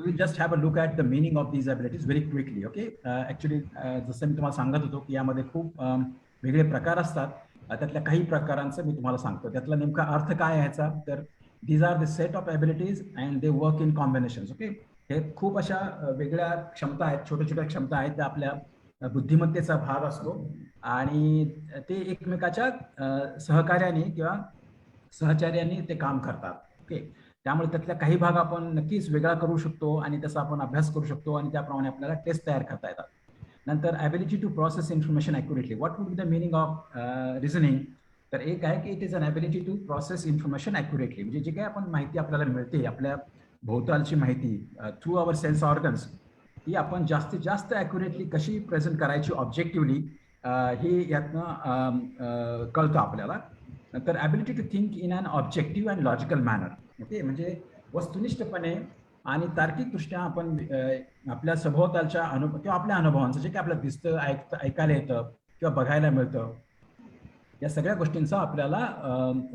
Will just have a look at the meaning of these abilities very quickly. Okay, actually जसं मी तुम्हाला सांगत होतो की यामध्ये खूप वेगळे प्रकार असतात. त्यातल्या काही प्रकारांचं मी तुम्हाला सांगतो. त्यातला नेमका अर्थ काय आहे ह्याचा, तर these are the set of abilities and they work in combinations. Okay, हे खूप अशा वेगळ्या क्षमता आहेत, छोट्या छोट्या क्षमता आहेत, त्या आपल्या बुद्धिमत्तेचा भाग असतो आणि ते एकमेकाच्या सहकार्याने किंवा सहचार्याने ते काम करतात. ओके, त्यामुळे त्यातल्या काही भाग आपण नक्कीच वेगळा करू शकतो आणि त्याचा आपण अभ्यास करू शकतो आणि त्याप्रमाणे आपल्याला टेस्ट तयार करता येतात. नंतर ability to process information accurately. What would be the meaning of reasoning? तर एक आहे की it is an ability to process information accurately. म्हणजे जे काही आपण माहिती आपल्याला मिळते, आपल्या भोवतालची माहिती थ्रू अवर सेन्स ऑर्गन्स, ती आपण जास्तीत जास्त ॲक्युरेटली कशी प्रेझेंट करायची ऑब्जेक्टिव्हली, हे यातनं कळतं आपल्याला. नंतर ability to think in an objective and logical manner. Okay, म्हणजे वस्तुनिष्ठपणे आणि तार्किकदृष्ट्या आपण आपल्या सभोवतालच्या अनुभव किंवा आपल्या अनुभवांचं जे काही आपल्याला दिसतं, ऐकायला येतं किंवा बघायला मिळतं, या सगळ्या गोष्टींचा आपल्याला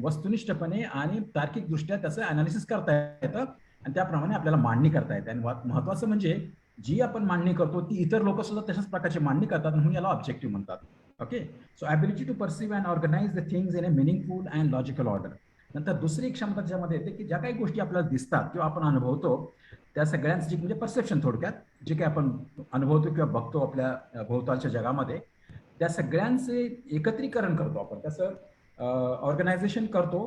वस्तुनिष्ठपणे आणि तार्किकदृष्ट्या त्याचं अनालिसिस करता येतं आणि त्याप्रमाणे आपल्याला मांडणी करता येते. आणि महत्वाचं म्हणजे जी आपण मांडणी करतो ती इतर लोक सुद्धा तशाच प्रकारची मांडणी करतात, म्हणून याला ऑब्जेक्टिव्ह म्हणतात. Okay, so ability to perceive and organise the things in a meaningful and logical order. नंतर दुसरी क्षमता ज्यामध्ये येते की ज्या काही गोष्टी आपल्याला दिसतात किंवा आपण अनुभवतो, त्या सगळ्यांची म्हणजे परसेप्शन, थोडक्यात जे काही आपण अनुभवतो किंवा बघतो आपल्या भोवतालच्या जगामध्ये, त्या सगळ्यांचे एकत्रीकरण करतो आपण, त्याचं ऑर्गनायझेशन करतो.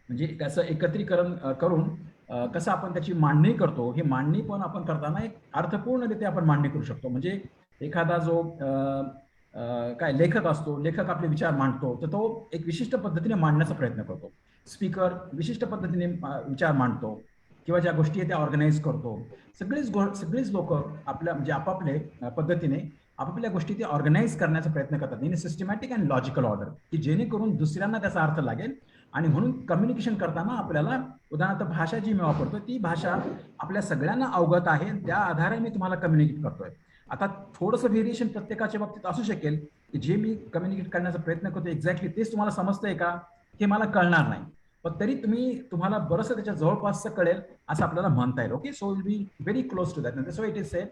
म्हणजे त्याचं एकत्रीकरण करून कसं आपण त्याची मांडणी करतो, ही मांडणी पण आपण करताना एक अर्थपूर्णरित्या आपण मांडणी करू शकतो. म्हणजे एखादा जो काय लेखक असतो, लेखक आपले विचार मांडतो, तर तो एक विशिष्ट पद्धतीने मांडण्याचा प्रयत्न करतो. स्पीकर विशिष्ट पद्धतीने विचार मांडतो किंवा ज्या गोष्टी आहेत त्या ऑर्गनाईज करतो. सगळीच लोक आपल्या म्हणजे आपापले पद्धतीने आपापल्या गोष्टी ते ऑर्गनाईज करण्याचा प्रयत्न करतात in systematic and logical order, की जेणेकरून दुसऱ्यांना त्याचा अर्थ लागेल. आणि म्हणून कम्युनिकेशन करताना आपल्याला, उदाहरणार्थ भाषा जी मी वापरतो ती भाषा आपल्या सगळ्यांना अवगत आहे, त्या आधारे मी तुम्हाला कम्युनिकेट करतोय. आता थोडंसं व्हेरिएशन प्रत्येकाच्या बाबतीत असू शकेल, की जे मी कम्युनिकेट करण्याचा प्रयत्न करतो एक्झॅक्टली तेच तुम्हाला समजतंय का, हे मला कळणार नाही, पण तरी तुम्हाला बरंचसं त्याच्या जवळपासचं कळेल असं आपल्याला म्हणता येईल. Okay, so will be very close to that. So it is say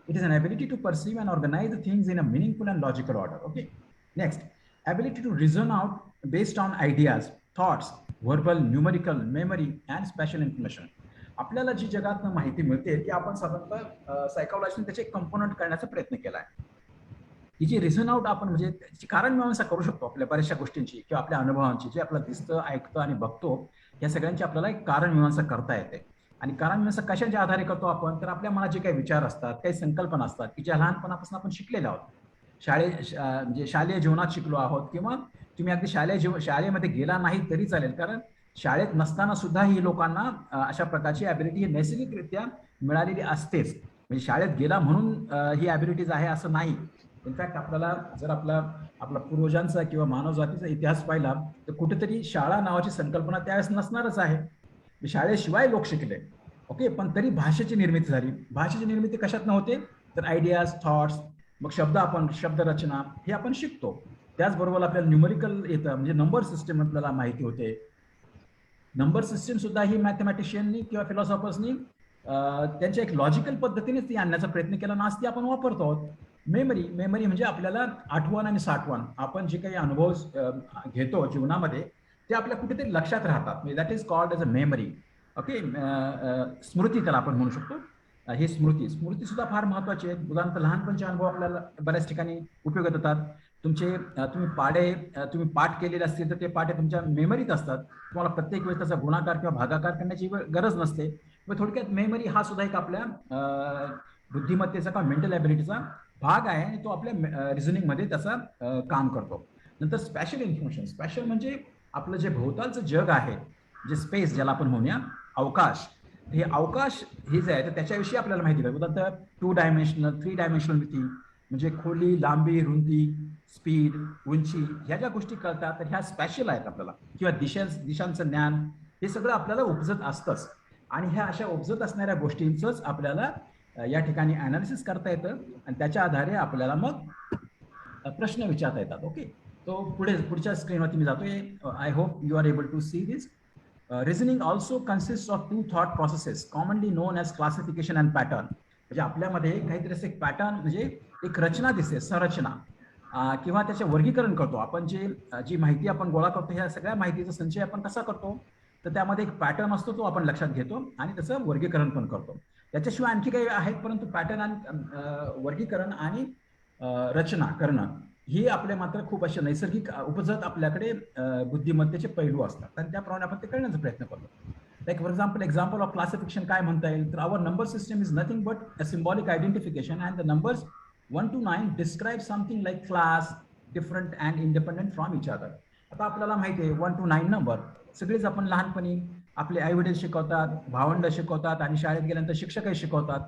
it is an ability to perceive and organize the things in a meaningful and logical order. Okay, next, ability to reason out based on ideas, thoughts, verbal, numerical, memory and spatial information. आपल्याला जी जगातनं माहिती मिळते ती आपण साधारणतः सायकोलॉजीने त्याचे component करण्याचा प्रयत्न केला आहे. तिची रिझन आउट आपण म्हणजे त्याची कारण मीमांसा करू शकतो आपल्या बऱ्याचशा गोष्टींची किंवा आपल्या अनुभवांची, जे आपल्याला दिसतं, ऐकतं आणि बघतो, या सगळ्यांची आपल्याला एक कारण मीमांसा करता येते. आणि कारण मीमांसा कशाच्या आधारे करतो आपण, तर आपल्या मनात जे काही विचार असतात, काही संकल्पना असतात की ज्या लहानपणापासून आपण शिकलेल्या आहोत, म्हणजे शालेय जीवनात शिकलो आहोत, किंवा तुम्ही अगदी शाळेमध्ये गेला नाही तरी चालेल, कारण शाळेत नसताना सुद्धा ही लोकांना अशा प्रकारची ॲबिलिटी ही नैसर्गिकरित्या मिळालेली असतेच. म्हणजे शाळेत गेला म्हणून ही ॲबिलिटीज आहे असं नाही. इनफॅक्ट आपल्याला जर आपला पूर्वजांचा किंवा मानवजातीचा इतिहास पाहिला तर कुठेतरी शाळा नावाची संकल्पना त्यावेळेस नसणारच आहे. शाळेशिवाय लोक शिकले. ओके, पण तरी भाषेची निर्मिती झाली. भाषेची निर्मिती कशात नव्हते, तर आयडियाज, थॉट्स, मग शब्दरचना हे आपण शिकतो. त्याचबरोबर आपल्याला न्यूमरिकल येतं, म्हणजे नंबर सिस्टम आपल्याला माहिती होते. नंबर सिस्टम सुद्धा ही मॅथमॅटिशियननी किंवा फिलॉसॉफर्सनी त्यांच्या एक लॉजिकल पद्धतीनेच ती आणण्याचा प्रयत्न केला, आज ती आपण वापरतो आहोत. मेमरी म्हणजे आपल्याला आठवण आणि साठवण, आपण जे काही अनुभव घेतो जीवनामध्ये ते आपल्या कुठेतरी लक्षात राहतात. That is called as a memory. Okay, स्मृती त्याला आपण म्हणू शकतो. ही स्मृती सुद्धा फार महत्वाची आहे. उदाहरणार्थ लहानपणचे अनुभव आपल्याला बऱ्याच ठिकाणी उपयोगात येतात. तुम्ही पाठ केलेले असतील तर ते पाढे तुमच्या मेमरीत असतात. तुम्हाला प्रत्येक वेळेस त्याचा गुणाकार किंवा भागाकार करण्याची गरज नसते. थोडक्यात मेमरी हा सुद्धा एक आपल्या बुद्धिमत्तेचा किंवा मेंटल ॲबिलिटीचा भाग आहे आणि तो आपल्या रिझनिंगमध्ये त्याचा काम करतो. नंतर स्पॅशल इन्फॉर्मेशन. स्पॅशल म्हणजे आपलं जे भोवतालचं जग आहे, जे स्पेस ज्याला आपण म्हणूया, अवकाश. हे अवकाश हे जे आहे तर त्याच्याविषयी आपल्याला माहिती पाहिजे. उदाहरणार्थ 2 डायमेन्शनल 3 डायमेन्शनल म्हणजे खोली, लांबी, रुंदी, स्पीड, उंची, ह्या ज्या गोष्टी कळतात तर ह्या स्पॅशल आहेत आपल्याला. किंवा दिशांचं ज्ञान, हे सगळं आपल्याला उपजत असतंच. आणि ह्या अशा उपजत असणाऱ्या गोष्टींचंच आपल्याला या ठिकाणी अनालिसिस करता येतं आणि त्याच्या आधारे आपल्याला मग प्रश्न विचारता येतात. ओके, तो पुढच्या स्क्रीनवरती मी जातोय. I hope you are able to see this. Reasoning also consist of 2 thought processes commonly known as classification and pattern. म्हणजे आपल्यामध्ये काहीतरी असं एक पॅटर्न म्हणजे एक रचना दिसते, संरचना किंवा त्याचे वर्गीकरण करतो आपण. जी माहिती आपण गोळा करतो ह्या सगळ्या माहितीचा संचय आपण कसा करतो, तर त्यामध्ये एक पॅटर्न असतो, तो आपण लक्षात घेतो आणि त्याचं वर्गीकरण पण करतो. त्याच्याशिवाय आणखी काही आहेत, परंतु पॅटर्न आणि वर्गीकरण आणि रचना करणं ही आपले मात्र खूप असे नैसर्गिक उपजत आपल्याकडे बुद्धिमत्तेचे पैलू असतात आणि त्याप्रमाणे आपण ते करण्याचा प्रयत्न करतो. Like for example of classification काय म्हणता येईल, तर our number system is nothing but a symbolic identification and the numbers 1 to 9 describe something like class, different and independent from each other. आता आपल्याला माहिती आहे 1 to 9 नंबर सगळेच आपण लहानपणी आपले आई वडील शिकवतात, भावंड शिकवतात आणि शाळेत गेल्यानंतर शिक्षकही शिकवतात,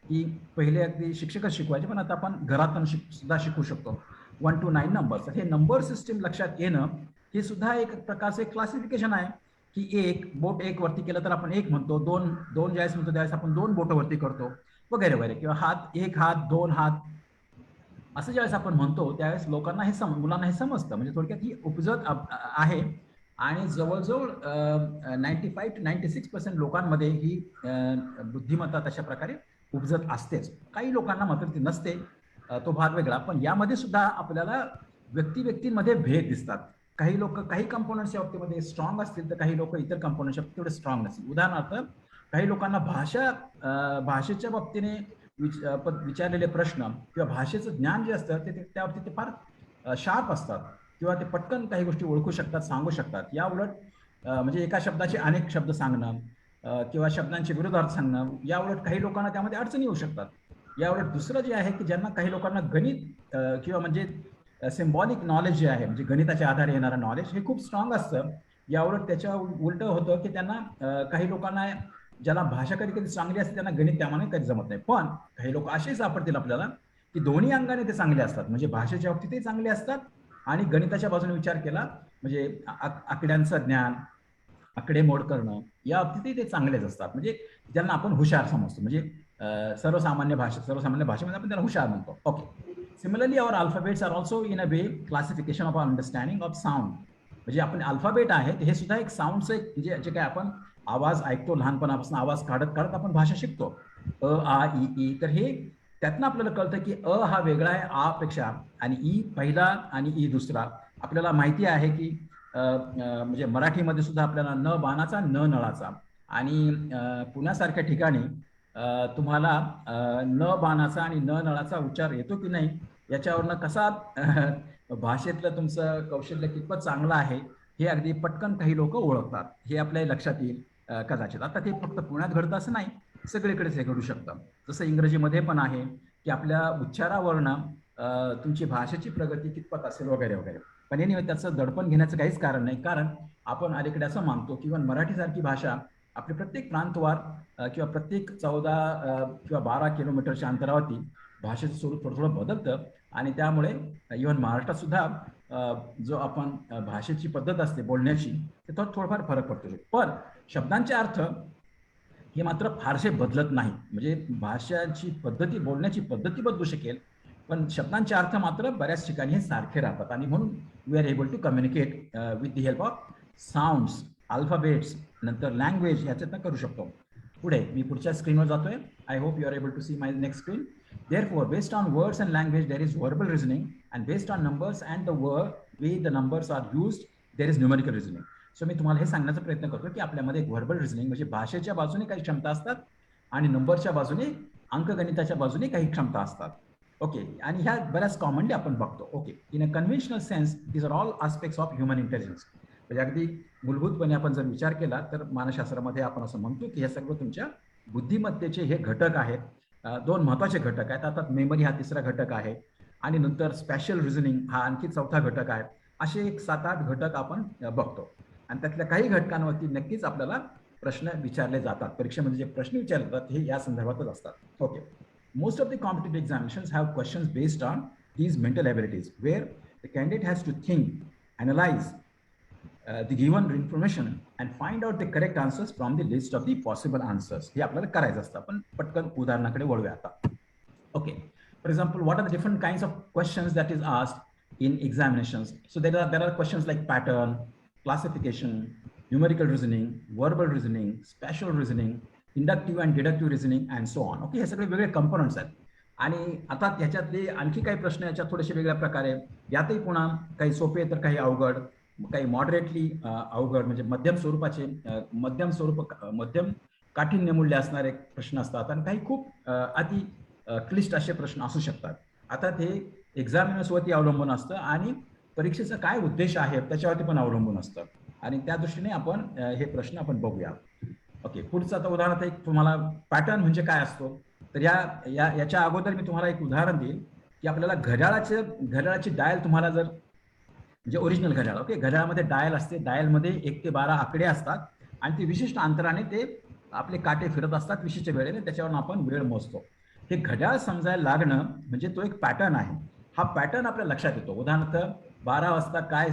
की पहिले अगदी शिक्षकच शिकवायचे, पण आता आपण घरातून सुद्धा शिकू शकतो 1 to 9 नंबर्स. हे नंबर सिस्टीम लक्षात येणं हे सुद्धा एक प्रकारचं एक क्लासिफिकेशन आहे, की एक बोट एक वरती केलं तर आपण एक म्हणतो, दोन ज्यावेळेस म्हणतो त्यावेळेस आपण दोन बोट वरती करतो वगैरे वगैरे, किंवा हात एक हात दोन हात असं ज्यावेळेस आपण म्हणतो त्यावेळेस लोकांना हे मुलांना हे समजतं. म्हणजे थोडक्यात ही उपजत आहे आणि जवळजवळ 95 to 96% लोकांमध्ये ही बुद्धिमत्ता तशा प्रकारे उपजत असतेच. काही लोकांना मात्र ती नसते, तो भाग वेगळा. पण यामध्ये सुद्धा आपल्याला व्यक्तीमध्ये भेद दिसतात. काही लोक काही कंपोनंट्सच्या बाबतीमध्ये स्ट्रॉंग असतील, तर काही लोक इतर कंपोनंट्सच्या बाबतीत तेवढे स्ट्रॉंग नसतील. उदाहरणार्थ काही लोकांना भाषेच्या बाबतीने विचारलेले प्रश्न किंवा भाषेचं ज्ञान जे असतं ते त्या बाबतीत ते फार शार्प असतात किंवा ते पटकन काही गोष्टी ओळखू शकतात, सांगू शकतात. या उलट म्हणजे एका शब्दाचे अनेक शब्द सांगणं किंवा शब्दांचे विरोधार्थ सांगणं, या उलट काही लोकांना त्यामध्ये अडचणी येऊ शकतात. या उलट दुसरं जे आहे की ज्यांना काही लोकांना गणित किंवा म्हणजे सिम्बॉलिक नॉलेज जे आहे, म्हणजे गणिताच्या आधारे येणारं नॉलेज हे खूप स्ट्रॉंग असतं. या उलट त्याच्या उलट होतं की त्यांना काही लोकांना ज्याला भाषा कधी कधी चांगली असते त्यांना गणित त्यामाने कधी जमत नाही. पण काही लोक असे सापडतील आपल्याला की दोन्ही अंगाने ते चांगले असतात, म्हणजे भाषेच्या बाबतीतही चांगले असतात आणि गणिताच्या बाजूने विचार केला म्हणजे आकड्यांचं ज्ञान, आकडेमोड करणं या बाबतीतही ते चांगलेच असतात. म्हणजे ज्यांना आपण हुशार समजतो, म्हणजे सर्वसामान्य भाषेमध्ये आपण त्याला हुशार म्हणतो. Okay. Similarly our alphabets are also in a way classification of understanding of sound. म्हणजे आपण अल्फाबेट आहेत हे सुद्धा एक साऊंडचं एक म्हणजे जे काय आपण आवाज ऐकतो लहानपणापासून, आवाज काढत काढत आपण भाषा शिकतो, अ आ इ ई. तर हे त्यातनं आपल्याला कळतं की अ हा वेगळा आहे आ पेक्षा आणि ई पहिला आणि ई दुसरा. आपल्याला माहिती आहे की म्हणजे मराठीमध्ये सुद्धा आपल्याला न बाणाचा न नळाचा आणि पुण्यासारख्या ठिकाणी तुम्हाला न बाणाचा आणि न नळाचा उच्चार येतो की नाही याच्यावरनं कसा भाषेतलं तुमचं कौशल्य कितपत चांगलं आहे हे अगदी पटकन काही लोक ओळखतात. हे आपल्या लक्षात येईल कदाचित. आता ते फक्त पुण्यात घडतं असं नाही, सगळीकडेच हे घडू शकतं. जसं इंग्रजीमध्ये पण आहे की आपल्या उच्चारावरनं तुमची भाषेची प्रगती कितपत असेल वगैरे वगैरे. पण एनिवे त्याचं दडपण घेण्याचं काहीच कारण नाही, कारण आपण अलीकडे असं मानतो की मराठीसारखी भाषा आपली प्रत्येक प्रांतवार किंवा प्रत्येक 14 किंवा 12 किलोमीटरच्या अंतरावरती भाषेचं स्वरूप थोडं थोडं बदलतं आणि त्यामुळे इव्हन महाराष्ट्रात सुद्धा जो आपण भाषेची पद्धत असते बोलण्याची ते थोडंफार फरक पडतो. पण शब्दांचे अर्थ हे मात्र फारसे बदलत नाही. म्हणजे भाषाची पद्धती, बोलण्याची पद्धती बदलू शकेल, पण शब्दांचे अर्थ मात्र बऱ्याच ठिकाणी हे सारखे राहतात आणि म्हणून we are able to communicate with the help of sounds, alphabets, नंतर लँग्वेज याच्यातनं करू शकतो. पुढे मी पुढच्या स्क्रीनवर जातोय. I hope you are able to see my next screen. Therefore, based on words and language, there is verbal reasoning, and based on numbers and the way the numbers are used, there is numerical reasoning. So मी तुम्हाला हे सांगण्याचा प्रयत्न करतो की आपल्यामध्ये एक verbal reasoning म्हणजे भाषेच्या बाजूने काही क्षमता असतात आणि नंबरच्या बाजूने अंकगणिताच्या बाजूने काही क्षमता असतात. ओके. आणि ह्या बऱ्याच कॉमनली आपण बघतो. Okay. In a conventional sense these are all aspects of human intelligence. म्हणजे अगदी मूलभूतपणे आपण जर विचार केला तर मानसशास्त्रामध्ये आपण असं म्हणतो की हे सर्व तुमच्या बुद्धिमत्तेचे हे घटक आहेत. दोन महत्वाचे घटक आहेत. आता मेमरी हा तिसरा घटक आहे आणि नंतर स्पॅशियल रिझनिंग हा आणखी चौथा घटक आहे. असे एक 7-8 घटक आपण बघतो आणि त्यातल्या काही घटकांवरती नक्कीच आपल्याला प्रश्न विचारले जातात. परीक्षेमध्ये जे प्रश्न विचारले जातात हे या संदर्भातच असतात. Okay. Most of the competitive examinations have questions based on these mental abilities where the candidate has to think, analyse the given information and find out the correct answers from the list of the possible answers. हे आपल्याला करायचं असतं. आपण पटकन उदाहरणाकडे वळूया आता. Okay. For example, what are the different kinds of questions that is asked in examinations? So there are questions like pattern, classification, numerical reasoning, verbal reasoning, special reasoning, inductive and deductive reasoning and so on. Okay, हे सगळे वेगळे components आहेत. आणि आता त्याच्यातले आणखी काही प्रश्न याच्यात थोडेसे वेगळ्या प्रकारे, यातही पुन्हा काही सोपे तर काही अवघड, काही मॉडरेटली अवघड म्हणजे मध्यम स्वरूपाचे, मध्यम काठिण्य मूल्य असणारे प्रश्न असतात आणि काही खूप अति क्लिष्ट असे प्रश्न असू शकतात. आता ते एक्झामिनर्सवरती अवलंबून असतं आणि परीक्षेचा काय उद्देश आहे त्याच्यावरती पण अवलंबून असतं. आणि त्या दृष्टीने आपण हे प्रश्न आपण बघूया. ओके, पुढचं आता उदाहरणार्थ एक तुम्हाला पॅटर्न म्हणजे काय असतो तर याच्या अगोदर मी तुम्हाला एक उदाहरण देईल की आपल्याला घड्याळाची डायल तुम्हाला जर म्हणजे ओरिजिनल घड्याळ, ओके, घड्याळामध्ये डायल असते, डायलमध्ये 1 ते 12 आकडे असतात आणि ते विशिष्ट अंतराने ते आपले काटे फिरत असतात विशिष्ट वेळेने, त्याच्यावरून आपण वेळ मोजतो. हे घड्याळ समजायला लागणं म्हणजे तो एक पॅटर्न आहे. हा पॅटर्न आपल्या लक्षात येतो. उदाहरणार्थ 12 वाजता काय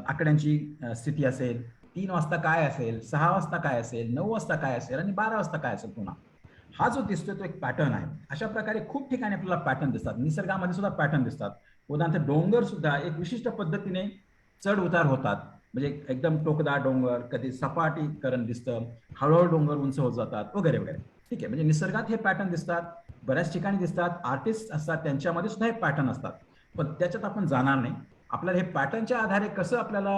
आकड्यांची स्थिती असेल, 3 वाजता काय असेल, 6 वाजता काय असेल, 9 वाजता काय असेल आणि 12 वाजता काय असेल. पुन्हा हा जो दिसतोय तो एक पॅटर्न आहे. अशा प्रकारे खूप ठिकाणी आपल्याला पॅटर्न दिसतात. निसर्गामध्ये सुद्धा पॅटर्न दिसतात. उदाहरणार्थ डोंगर सुद्धा एक विशिष्ट पद्धतीने चढ उतार होतात. म्हणजे एकदम टोकदार डोंगर, कधी सपाटीकरण दिसतं, हळूहळू डोंगर उंच होत जातात वगैरे वगैरे. ठीक आहे, म्हणजे निसर्गात हे पॅटर्न दिसतात, बऱ्याच ठिकाणी दिसतात. आर्टिस्ट असतात त्यांच्यामध्ये सुद्धा हे पॅटर्न असतात, पण त्याच्यात आपण जाणार नाही. आपल्याला हे पॅटर्नच्या आधारे कसं आपल्याला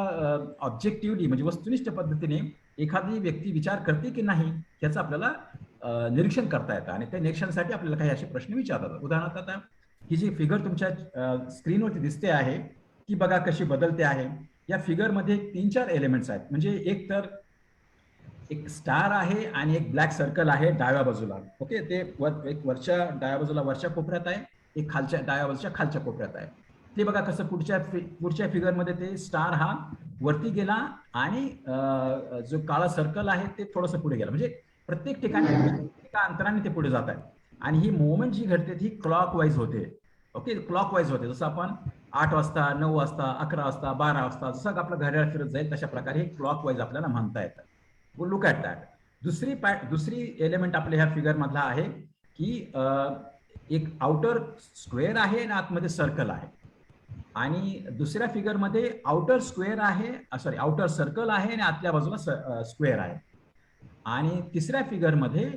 ऑब्जेक्टिव्हली म्हणजे वस्तुनिष्ठ पद्धतीने एखादी व्यक्ती विचार करते की नाही याचं आपल्याला निरीक्षण करता येतं आणि त्या निरीक्षणासाठी आपल्याला काही असे प्रश्न विचारतात. उदाहरणार्थ आता ही जी फिगर तुमच्या स्क्रीनवरती दिसते आहे ती बघा कशी बदलते आहे. या फिगरमध्ये 3-4 एलिमेंट्स आहेत. म्हणजे एक तर एक स्टार आहे आणि एक ब्लॅक सर्कल आहे डाव्या बाजूला. ओके, ते एक वरच्या डाव्या बाजूला वरच्या कोपऱ्यात आहे, एक खालच्या डाव्या बाजूच्या खालच्या कोपऱ्यात आहे. ते बघा कसं पुढच्या फिगरमध्ये ते स्टार हा वरती गेला आणि जो काळा सर्कल आहे ते थोडंसं पुढे गेला. म्हणजे प्रत्येक ठिकाणी एका अंतराने ते पुढे जात आहे आणि ही मुवमेंट जी घडते ती क्लॉक वाईज होते. ओके, क्लॉक वाईज होते. जसं आपण 8 वाजता, 9 वाजता, 11 वाजता, 12 वाजता जसं आपलं घड्याळ फिरत जाईल तशा प्रकारे हे क्लॉक वाईज आपल्याला म्हणता येतं. Look at that. दुसरी एलिमेंट आपल्या ह्या फिगर मधला आहे की एक आउटर स्क्वेअर आहे आणि आतमध्ये सर्कल आहे. आणि दुसऱ्या फिगरमध्ये आउटर स्क्वेअर आहे, सॉरी आउटर सर्कल आहे आणि आतल्या बाजूला स्क्वेअर आहे. आणि तिसऱ्या फिगरमध्ये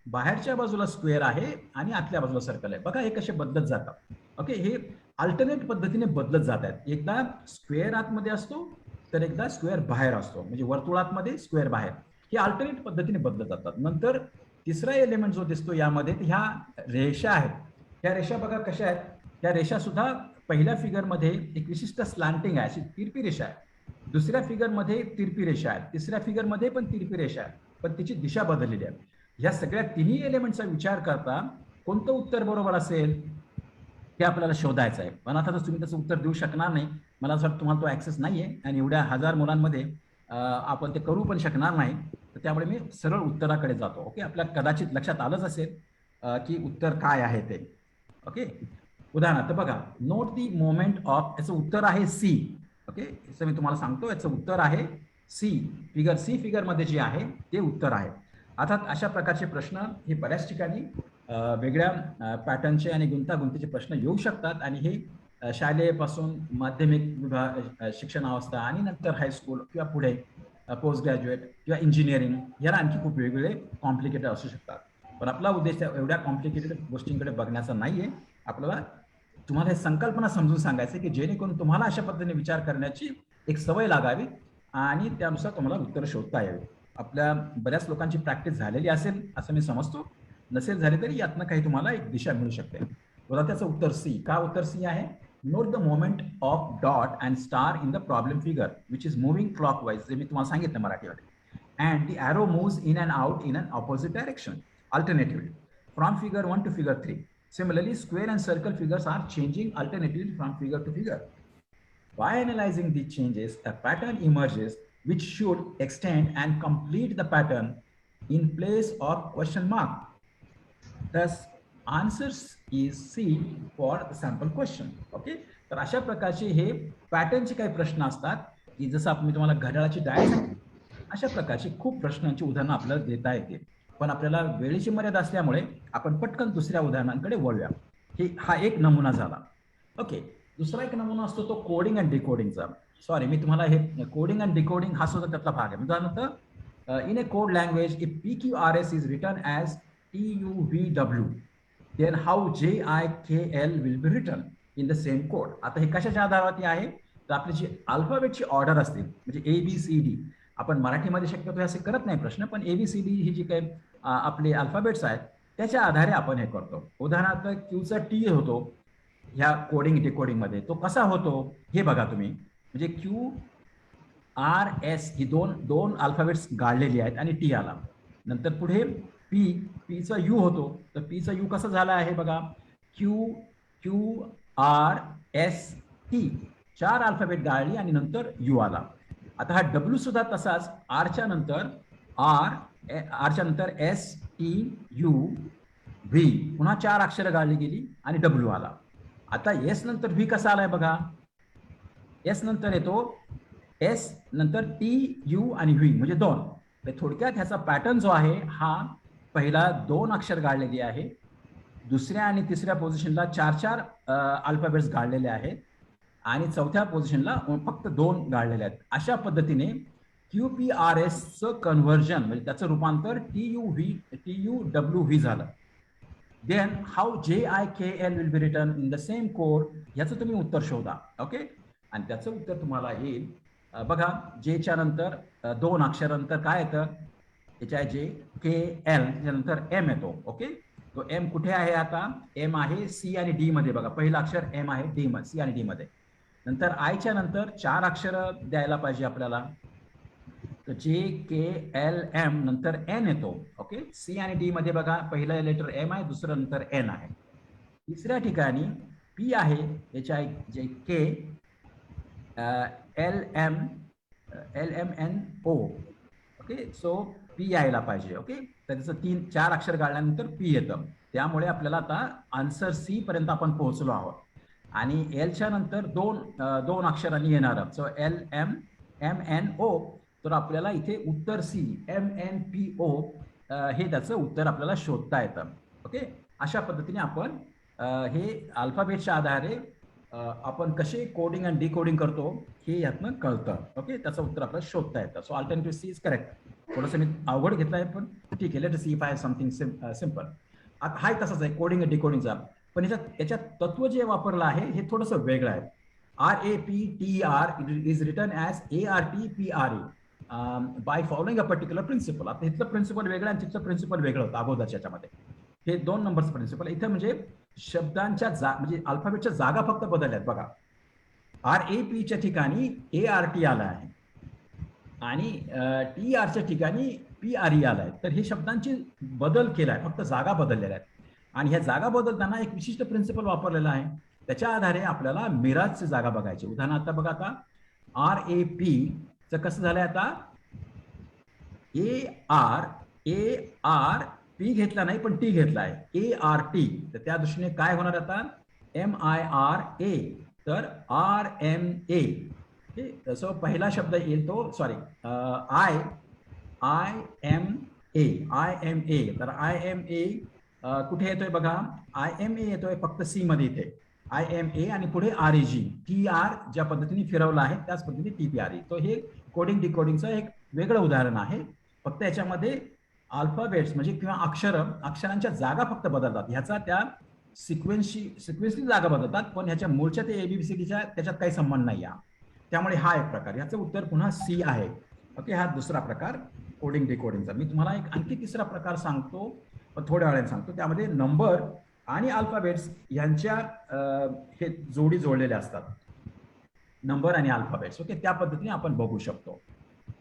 बाहेरच्या बाजूला स्क्वेअर आहे आणि आतल्या बाजूला सर्कल आहे. बघा हे कसे बदलत जातात. ओके, हे अल्टरनेट पद्धतीने बदलत जात आहेत. एकदा स्क्वेअर आतमध्ये असतो तर एकदा स्क्वेअर बाहेर असतो, म्हणजे वर्तुळातमध्ये स्क्वेअर बाहेर. हे अल्टरनेट पद्धतीने बदलत जातात. नंतर तिसरा एलिमेंट जो दिसतो यामध्ये ह्या रेषा आहेत. ह्या रेषा बघा कशा आहेत. त्या रेषा सुद्धा पहिल्या फिगरमध्ये एक विशिष्ट स्लॅन्टिंग आहे, अशी तिरपी रेषा आहे. दुसऱ्या फिगरमध्ये तिरपी रेषा आहे, तिसऱ्या फिगरमध्ये पण तिरपी रेषा आहे, पण तिची दिशा बदललेली आहे. ह्या सगळ्या तिन्ही एलिमेंटचा विचार करता कोणतं उत्तर बरोबर असेल हे आपल्याला शोधायचं आहे. पण आता तुम्ही त्याचं उत्तर देऊ शकणार नाही. मला असं वाटतं तुम्हाला तो ऍक्सेस नाहीये आणि एवढ्या 1000 मुलांमध्ये आपण ते करू पण शकणार नाही. तर त्यामुळे मी सरळ उत्तराकडे जातो. ओके, आपल्या कदाचित लक्षात आलंच असेल की उत्तर काय आहे ते. ओके, उदाहरणार्थ बघा, नोट दी मोमेंट ऑफ, याचं उत्तर आहे सी. ओके, याचं मी तुम्हाला सांगतो, याचं उत्तर आहे सी. सी फिगरमध्ये जे आहे ते उत्तर आहे. अर्थात अशा प्रकारचे प्रश्न हे बऱ्याच ठिकाणी वेगळ्या पॅटर्नचे आणि गुंतागुंतीचे प्रश्न येऊ शकतात आणि हे शालेयपासून माध्यमिक शिक्षणावस्था आणि नंतर हायस्कूल किंवा पुढे पोस्ट ग्रॅज्युएट किंवा इंजिनिअरिंग याला आणखी खूप वेगवेगळे कॉम्प्लिकेटेड असू शकतात. पण आपला उद्देश एवढ्या कॉम्प्लिकेटेड गोष्टींकडे बघण्याचा नाहीये. आपल्याला तुम्हाला हे संकल्पना समजून सांगायचं की जेणेकरून तुम्हाला अशा पद्धतीने विचार करण्याची एक सवय लागावी आणि त्यानुसार तुम्हाला उत्तर शोधता यावी. आपल्या बऱ्याच लोकांची प्रॅक्टिस झालेली असेल असं मी समजतो. नसेल झाली तरी यातनं काही तुम्हाला एक दिशा मिळू शकते. बघा त्याचं उत्तर सी. का उत्तर सी आहे? Note the moment of dot and star in the problem figure which is moving clockwise, जे मी तुम्हाला सांगितलं मराठीमध्ये. And the arrow moves in and out in an opposite direction alternatively from figure 1 to figure 3. Similarly, square and circle figures are changing alternatively from figure to figure. By analyzing these changes, a pattern emerges which should extend and complete the pattern in place of question mark. Thus, answers is C for the sample question. Okay, तर अशा प्रकारचे हे पॅटर्नचे काही प्रश्न असतात की जसं मी तुम्हाला घड्याळाची डायल सांगितली, अशा प्रकारचे खूप प्रश्नांची उदाहरणं आपल्याला देता येतील. पण आपल्याला वेळेची मर्यादा असल्यामुळे आपण पटकन दुसऱ्या उदाहरणांकडे वळूया. हा एक नमुना झाला. ओके, दुसरा एक नमुना असतो तो कोडिंग अँड डिकोडिंगचा. सॉरी, मी तुम्हाला हे कोडिंग अँड डिकोडिंग हा सुद्धा त्यातला भाग आहे. उदाहरणार्थ in a code language if PQRS is return as TUVW then how JIKL will be return in the same code. आता हे कशाच्या आधारावरती आहे, तर आपली जी अल्फाबेटची ऑर्डर असते म्हणजे ABCD, आपण मराठीमध्ये शक्यतो असे करत नाही प्रश्न, पण ABCD ही जी काही आपले अल्फाबेट्स आहेत त्याच्या आधारे आपण हे करतो. उदाहरणार्थ क्यूचा T होतो ह्या कोडिंग डिकोडिंग मध्ये, तो कसा होतो हे बघा तुम्ही. म्हणजे QRS ही दोन अल्फाबेट्स गाळलेली आहेत आणि T आला. नंतर पुढे पीचा U होतो, तर पीचा U कसा झाला आहे बघा, QRST, 4 अल्फाबेट गाळली आणि नंतर U आला. आता हा W सुद्धा तसाच, आरच्या नंतर STUV, पुन्हा 4 अक्षरं गाळली गेली आणि W आला. आता S नंतर V कसा आलाय बघा, S नंतर येतो S नंतर TU आणि V म्हणजे 2. तर थोडक्यात ह्याचा पॅटर्न जो आहे हा पहिला 2 अक्षर गाळलेली आहे, दुसऱ्या आणि तिसऱ्या पोझिशनला 4 अल्फाबेट्स गाळलेले आहेत आणि चौथ्या पोझिशनला फक्त 2 गाळलेले आहेत. अशा पद्धतीने QPRSचं कन्व्हर्जन म्हणजे त्याचं रूपांतर TUWV झालं. Then how JIKL will be return in the same code, याचं तुम्ही उत्तर शोधा. ओके, आणि त्याचं उत्तर तुम्हाला येईल बघा, जेच्या नंतर 2 अक्षरानंतर काय येतं, JKL त्यानंतर M येतो. ओके, तो M कुठे आहे, आता M आहे C आणि D मध्ये बघा, पहिलं अक्षर M आहे C आणि D मध्ये. नंतर आयच्या नंतर 4 अक्षर द्यायला पाहिजे आपल्याला, तर JKLM नंतर N येतो. ओके, C आणि D मध्ये बघा, पहिलं लेटर M आहे, दुसरं नंतर N आहे. तिसऱ्या ठिकाणी P आहे, JK LMNO. Okay, so P यायला पाहिजे. ओके, तर त्याचं 4 अक्षर गाळल्यानंतर P येतं, त्यामुळे आपल्याला आता आन्सर C पर्यंत आपण पोहोचलो आहोत. आणि Lच्या नंतर 2 अक्षरांनी येणार, सो LMNO, तर आपल्याला इथे उत्तर C MNPO हे त्याचं उत्तर आपल्याला शोधता येतं. ओके, अशा पद्धतीने आपण हे अल्फाबेटच्या आधारे आपण कसे कोडिंग आणि डिकोडिंग करतो हे यातनं कळतं. ओके, त्याचं उत्तर आपल्याला शोधता येतं. So alternative C is correct. थोडंसं मी अवघड घेतलं आहे, पण ठीक आहे, let see if I something simple. आता हाय तसंच आहे कोडिंग आणि डिकोडिंगचा, पण याच्यात तत्व जे वापरलं आहे हे थोडंसं वेगळं आहे. RAPTER is return as ARTPRE by following a particular principle. आता इथलं प्रिन्सिपल वेगळं आणि तिथलं प्रिन्सिपल वेगळं होतं अगोदरच्या याच्यामध्ये. हे 2 नंबरचं प्रिन्सिपल. इथं म्हणजे शब्दांच्या म्हणजे अल्फाबेटच्या जागा फक्त बदलल्यात बघा. RAPच्या ठिकाणी ART आला आहे आणि TRच्या ठिकाणी PRE आला आहे. तर हे शब्दांची बदल केला आहे, फक्त जागा बदललेल्या आहेत. आणि ह्या जागा बदलताना एक विशिष्ट प्रिन्सिपल वापरलेला आहे, त्याच्या आधारे आपल्याला मिराजची जागा बघायची. उदाहरणार्थ बघा, आता RAP चं कसं झालंय, आता ARP घेतला नाही पण T घेतला आहे, ART. तर त्या दृष्टीने काय होणार, आता MIRA तर RMA. सो पहिला शब्द येईल तो, सॉरी, IMA. तर IMA कुठे येतोय बघा, IMA येतोय फक्त C मध्ये इथे, IMA आणि पुढे RAG. TR ज्या पद्धतीने फिरवला आहे त्याच पद्धतीने TPRE. तो हे कोडिंग डिकोडिंगचं एक वेगळं उदाहरण आहे. फक्त याच्यामध्ये अल्फाबेट्स म्हणजे किंवा अक्षरांच्या जागा फक्त बदलतात, ह्याचा त्या सिक्वेन्सची जागा बदलतात, पण ह्याच्या मूळच्या ते ABCDच्या त्याच्यात काही संबंध नाही आहे. त्यामुळे हा एक प्रकार, ह्याचं उत्तर पुन्हा C आहे. ओके, हा दुसरा प्रकार कोडिंग डिकोडिंगचा. मी तुम्हाला एक आणखी तिसरा प्रकार सांगतो, पण थोड्या वेळाने सांगतो. त्यामध्ये नंबर आणि अल्फाबेट्स यांच्या हे जोडी जोडलेल्या असतात, नंबर आणि अल्फाबेट्स. ओके, त्या पद्धतीने आपण बघू शकतो.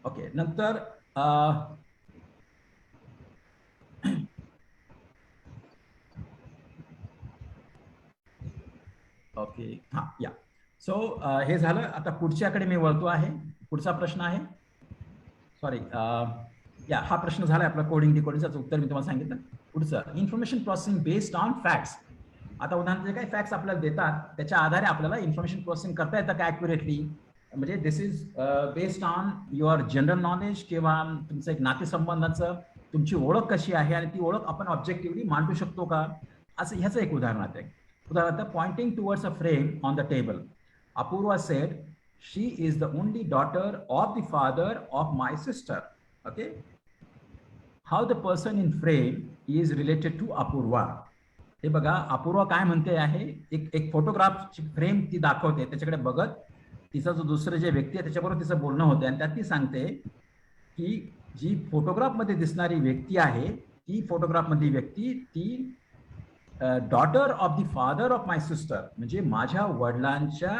ओके, नंतर ओके, हां, या. सो हे झालं. आता पुढच्याकडे मी वळतो आहे. पुढचा प्रश्न आहे, सॉरी, या हा प्रश्न झाला आपला कोडिंग डिकोडिंगचं उत्तर मी तुम्हाला सांगितलं. पुढचं, information processing based on facts. आता उदाहरणार्थ जे काही फॅक्ट्स आपल्याला देतात त्याच्या आधारे आपल्याला इन्फॉर्मेशन प्रोसेसिंग करता येतं का ॲक्युरेटली, म्हणजे this is based on your general knowledge किंवा तुमचं एक नातेसंबंधाचं तुमची ओळख कशी आहे आणि ती ओळख आपण ऑब्जेक्टिव्हली मांडू शकतो का, असं ह्याचं एक उदाहरण आहे. उदाहरणार्थ pointing towards a frame on the table, Apurva said she is the only daughter of the father of my sister. Okay, how the person in frame is related to Apurva. हे बघा, अपूर्वा काय म्हणते आहे, एक फोटोग्राफची फ्रेम ती दाखवते, त्याच्याकडे बघत तिचा जो दुसरं जे व्यक्ती आहे त्याच्याबरोबर तिचं बोलणं होते आणि त्यात ती सांगते की जी फोटोग्राफमध्ये दिसणारी व्यक्ती आहे ती फोटोग्राफमधली व्यक्ती ती daughter of the father of my sister, म्हणजे माझ्या वडिलांच्या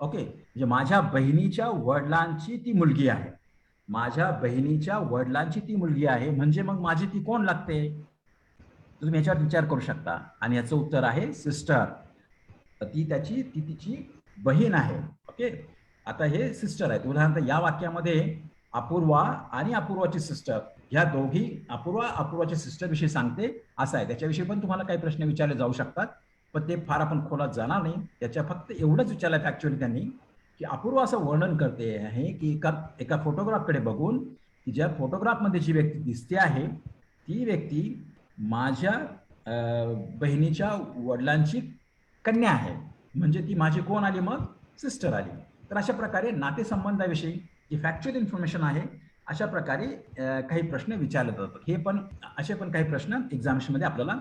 ओके, म्हणजे माझ्या बहिणीच्या वडिलांची ती मुलगी आहे, माझ्या बहिणीच्या वडिलांची ती मुलगी आहे, म्हणजे मग माझी ती कोण लागते, तुम्ही याच्यावर विचार करू शकता. आणि याचं उत्तर आहे सिस्टर. ती तिची बहीण आहे. ओके, आता हे सिस्टर आहेत. उदाहरणार्थ या वाक्यामध्ये अपूर्वा आणि अपूर्वाची सिस्टर ह्या दोघी, अपूर्वाची सिस्टर विषयी सांगते असं आहे. त्याच्याविषयी पण तुम्हाला काही प्रश्न विचारले जाऊ शकतात, पण ते फार आपण खोलात जाणार नाही. त्याच्या फक्त एवढंच विचारलं ऍक्च्युअली त्यांनी की अपूर्वा असं वर्णन करते आहे की एका फोटोग्राफकडे बघून की ज्या फोटोग्राफमध्ये जी व्यक्ती दिसते आहे ती व्यक्ती माझ्या बहिणीच्या वडिलांची कन्या आहे, म्हणजे ती माझी कोण आली, मग सिस्टर आली. तर अशा प्रकारे नातेसंबंधाविषयी जी फॅक्च्युअल इन्फॉर्मेशन आहे अशा प्रकारे काही प्रश्न विचारले जातात. हे पण असे पण काही प्रश्न एक्झामिनेशनमध्ये आपल्याला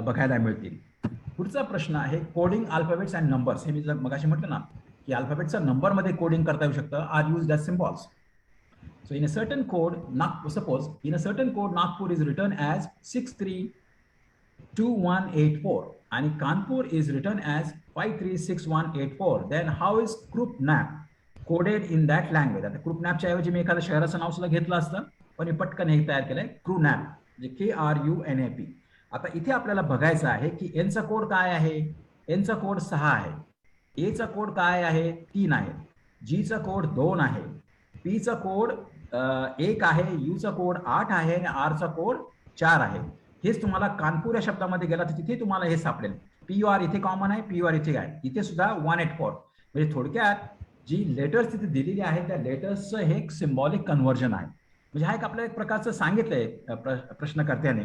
बघायला मिळतील. पुढचा प्रश्न आहे कोडिंग अल्फाबेट्स अँड नंबर्स. हे मी जर मगाशी म्हटलं ना की अल्फाबेटचा नंबरमध्ये कोडिंग करता येऊ शकतं, are used as symbols. So in a certain code, suppose in a certain code Nagpur is return as 632184 आणि Kanpur is return as 536184. Then how is कृपनॅप कोडेड इन दॅट लँग्वेज. आता कृपनॅपच्या ऐवजी मी एखाद्या शहराचं नाव सुद्धा घेतलं असतं, पण मी पटकन हे तयार केलंय क्रूनॅप, म्हणजे KRUNAP. आता इथे आपल्याला बघायचं आहे की एनचा कोड काय आहे. एनचा कोड 6 आहे, एचा कोड काय आहे 3 आहे, जीचा कोड 2 आहे, पीचा कोड 1 आहे, यूचा कोड 8 आहे आणि आरचा कोड 4 आहे. हेच तुम्हाला कानपूर या शब्दामध्ये गेला तर तिथे तुम्हाला हे सापडेल. PUR इथे कॉमन आहे, PUR इथे आहे, इथे सुद्धा 184. म्हणजे थोडक्यात जी लेटर्स तिथे दिलेली आहे त्या लेटर्सचं हे एक सिम्बॉलिक कन्व्हर्जन आहे. म्हणजे हा एक आपल्या एक प्रकारचं सांगितलंय प्रश्नकर्त्याने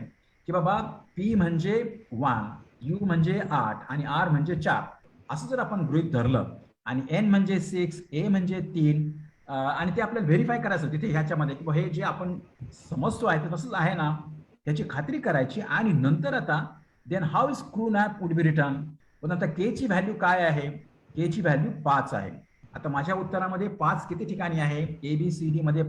की बाबा P म्हणजे 1, U म्हणजे 8 आणि R म्हणजे 4 असं जर आपण गृहीत धरलं आणि N म्हणजे 6, A म्हणजे 3 आणि ते आपल्याला व्हेरीफाय करायचं तिथे ह्याच्यामध्ये की हे जे आपण समजतो आहे ते तसंच आहे ना, त्याची खात्री करायची. आणि नंतर आता देन हाऊ इज कृपनॅप वुड बी रिटर्न. पण आता K ची व्हॅल्यू काय आहे, K ची व्हॅल्यू 5 आहे. आता माझ्या उत्तरामध्ये 5 किती ठिकाणी आहे, ABCD मध्ये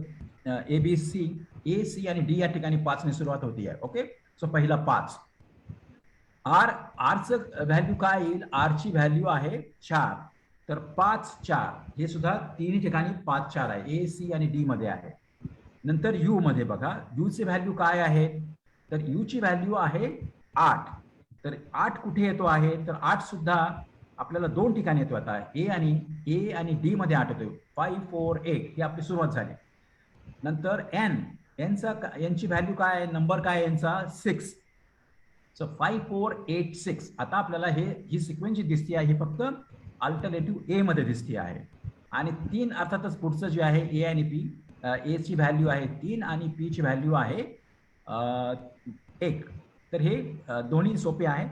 ABC, A, C आणि D या ठिकाणी 5 ने सुरुवात होती आहे. ओके, सो पहिला 5. आरचं व्हॅल्यू काय येईल, आरची व्हॅल्यू आहे 4, तर 5 4 हे सुद्धा तिन्ही ठिकाणी 5 4 आहे, A, C आणि D मध्ये आहे. नंतर यू मध्ये बघा, यू ची व्हॅल्यू काय आहे, तर यू ची व्हॅल्यू आहे 8. तर 8 कुठे येतो आहे, तर 8 सुद्धा आपल्याला 2 ठिकाणी येतो. आता A आणि D मध्ये 8 येतो, 5 4 8 ही आपली सुरुवात झाली. नंतर एनची व्हॅल्यू काय, नंबर काय यांचा 6. सो 5 4 8 6. आता आपल्याला ही सिक्वेन्स जी दिसते आहे ही फक्त अल्टरनेटिव्ह ए मध्ये दिसते आहे. आणि 3 अर्थातच पुढचं जे आहे ए आणि पी, ए ची व्हॅल्यू आहे 3 आणि पी ची व्हॅल्यू आहे 1. तर हे दोन्ही सोपे आहे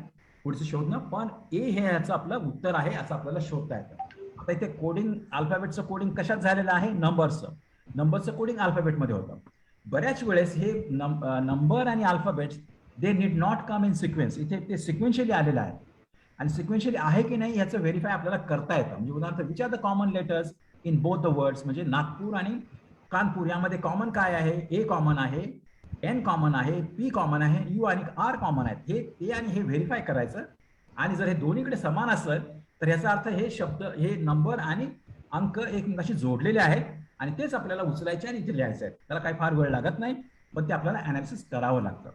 पुढचं शोधणं, पण ए हे ह्याचं आपलं उत्तर आहे असं आपल्याला शोधता येतं. आता इथे कोडिंग अल्फाबेटचं कोडिंग कशात झालेलं आहे, नंबरचं कोडिंग अल्फाबेटमध्ये होतं. बऱ्याच वेळेस हे नंबर आणि alphabets they need not come in sequence. इथे ते सिक्वेन्शियली आलेलं आहे आणि सिक्वेन्शियली आहे की नाही याचं व्हेरीफाय आपल्याला करता येतं. म्हणजे उदाहरणार्थ which are the common letters in both the words. म्हणजे नागपूर आणि कानपूर यामध्ये कॉमन काय आहे, ए कॉमन आहे, एन कॉमन आहे, पी कॉमन आहे, यू आणि आर कॉमन आहेत. हे आणि हे व्हेरीफाय करायचं. आणि जर हे दोन्हीकडे समान असेल तर याचा अर्थ हे शब्द, हे नंबर आणि अंक एकमेकाशी जोडलेले आहेत आणि तेच आपल्याला उचलायचे आणि इथे लिहायचे आहेत. त्याला काही फार वेळ लागत नाही, पण ते आपल्याला अनालिसिस करावं लागतं.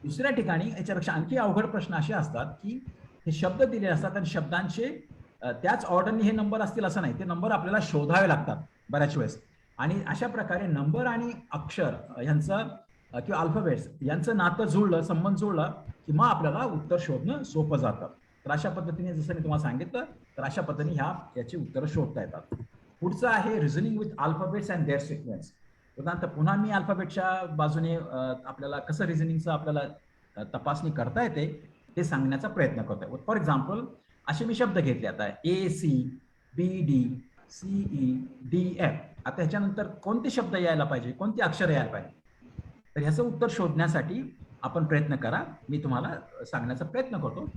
दुसऱ्या ठिकाणी याच्यापेक्षा आणखी अवघड प्रश्न असे असतात की हे शब्द दिले असतात आणि शब्दांचे त्याच ऑर्डरने हे नंबर असतील असं नाही, ते नंबर आपल्याला शोधावे लागतात बऱ्याच वेळेस. आणि अशा प्रकारे नंबर आणि अक्षर यांचं किंवा अल्फाबेट्स यांचं नातं जुळलं, संबंध जुळलं की मग आपल्याला उत्तर शोधणं सोपं जातं. तर अशा पद्धतीने जसं मी तुम्हाला सांगितलं तर अशा पद्धतीने याची उत्तरं शोधता येतात. पुढचं आहे reasoning with alphabets and their sequence. उदाहरणार्थ पुन्हा मी अल्फाबेटच्या बाजूने आपल्याला कसं रिझनिंगचं आपल्याला तपासणी करता येते ते सांगण्याचा प्रयत्न करतोय. फॉर एक्झाम्पल असे मी शब्द घेतले आता ACBD CEDF. आता ह्याच्यानंतर कोणते शब्द यायला पाहिजे, कोणते अक्षर यायला पाहिजे, तर ह्याचं उत्तर शोधण्यासाठी आपण प्रयत्न करा. मी तुम्हाला सांगण्याचा प्रयत्न करतो.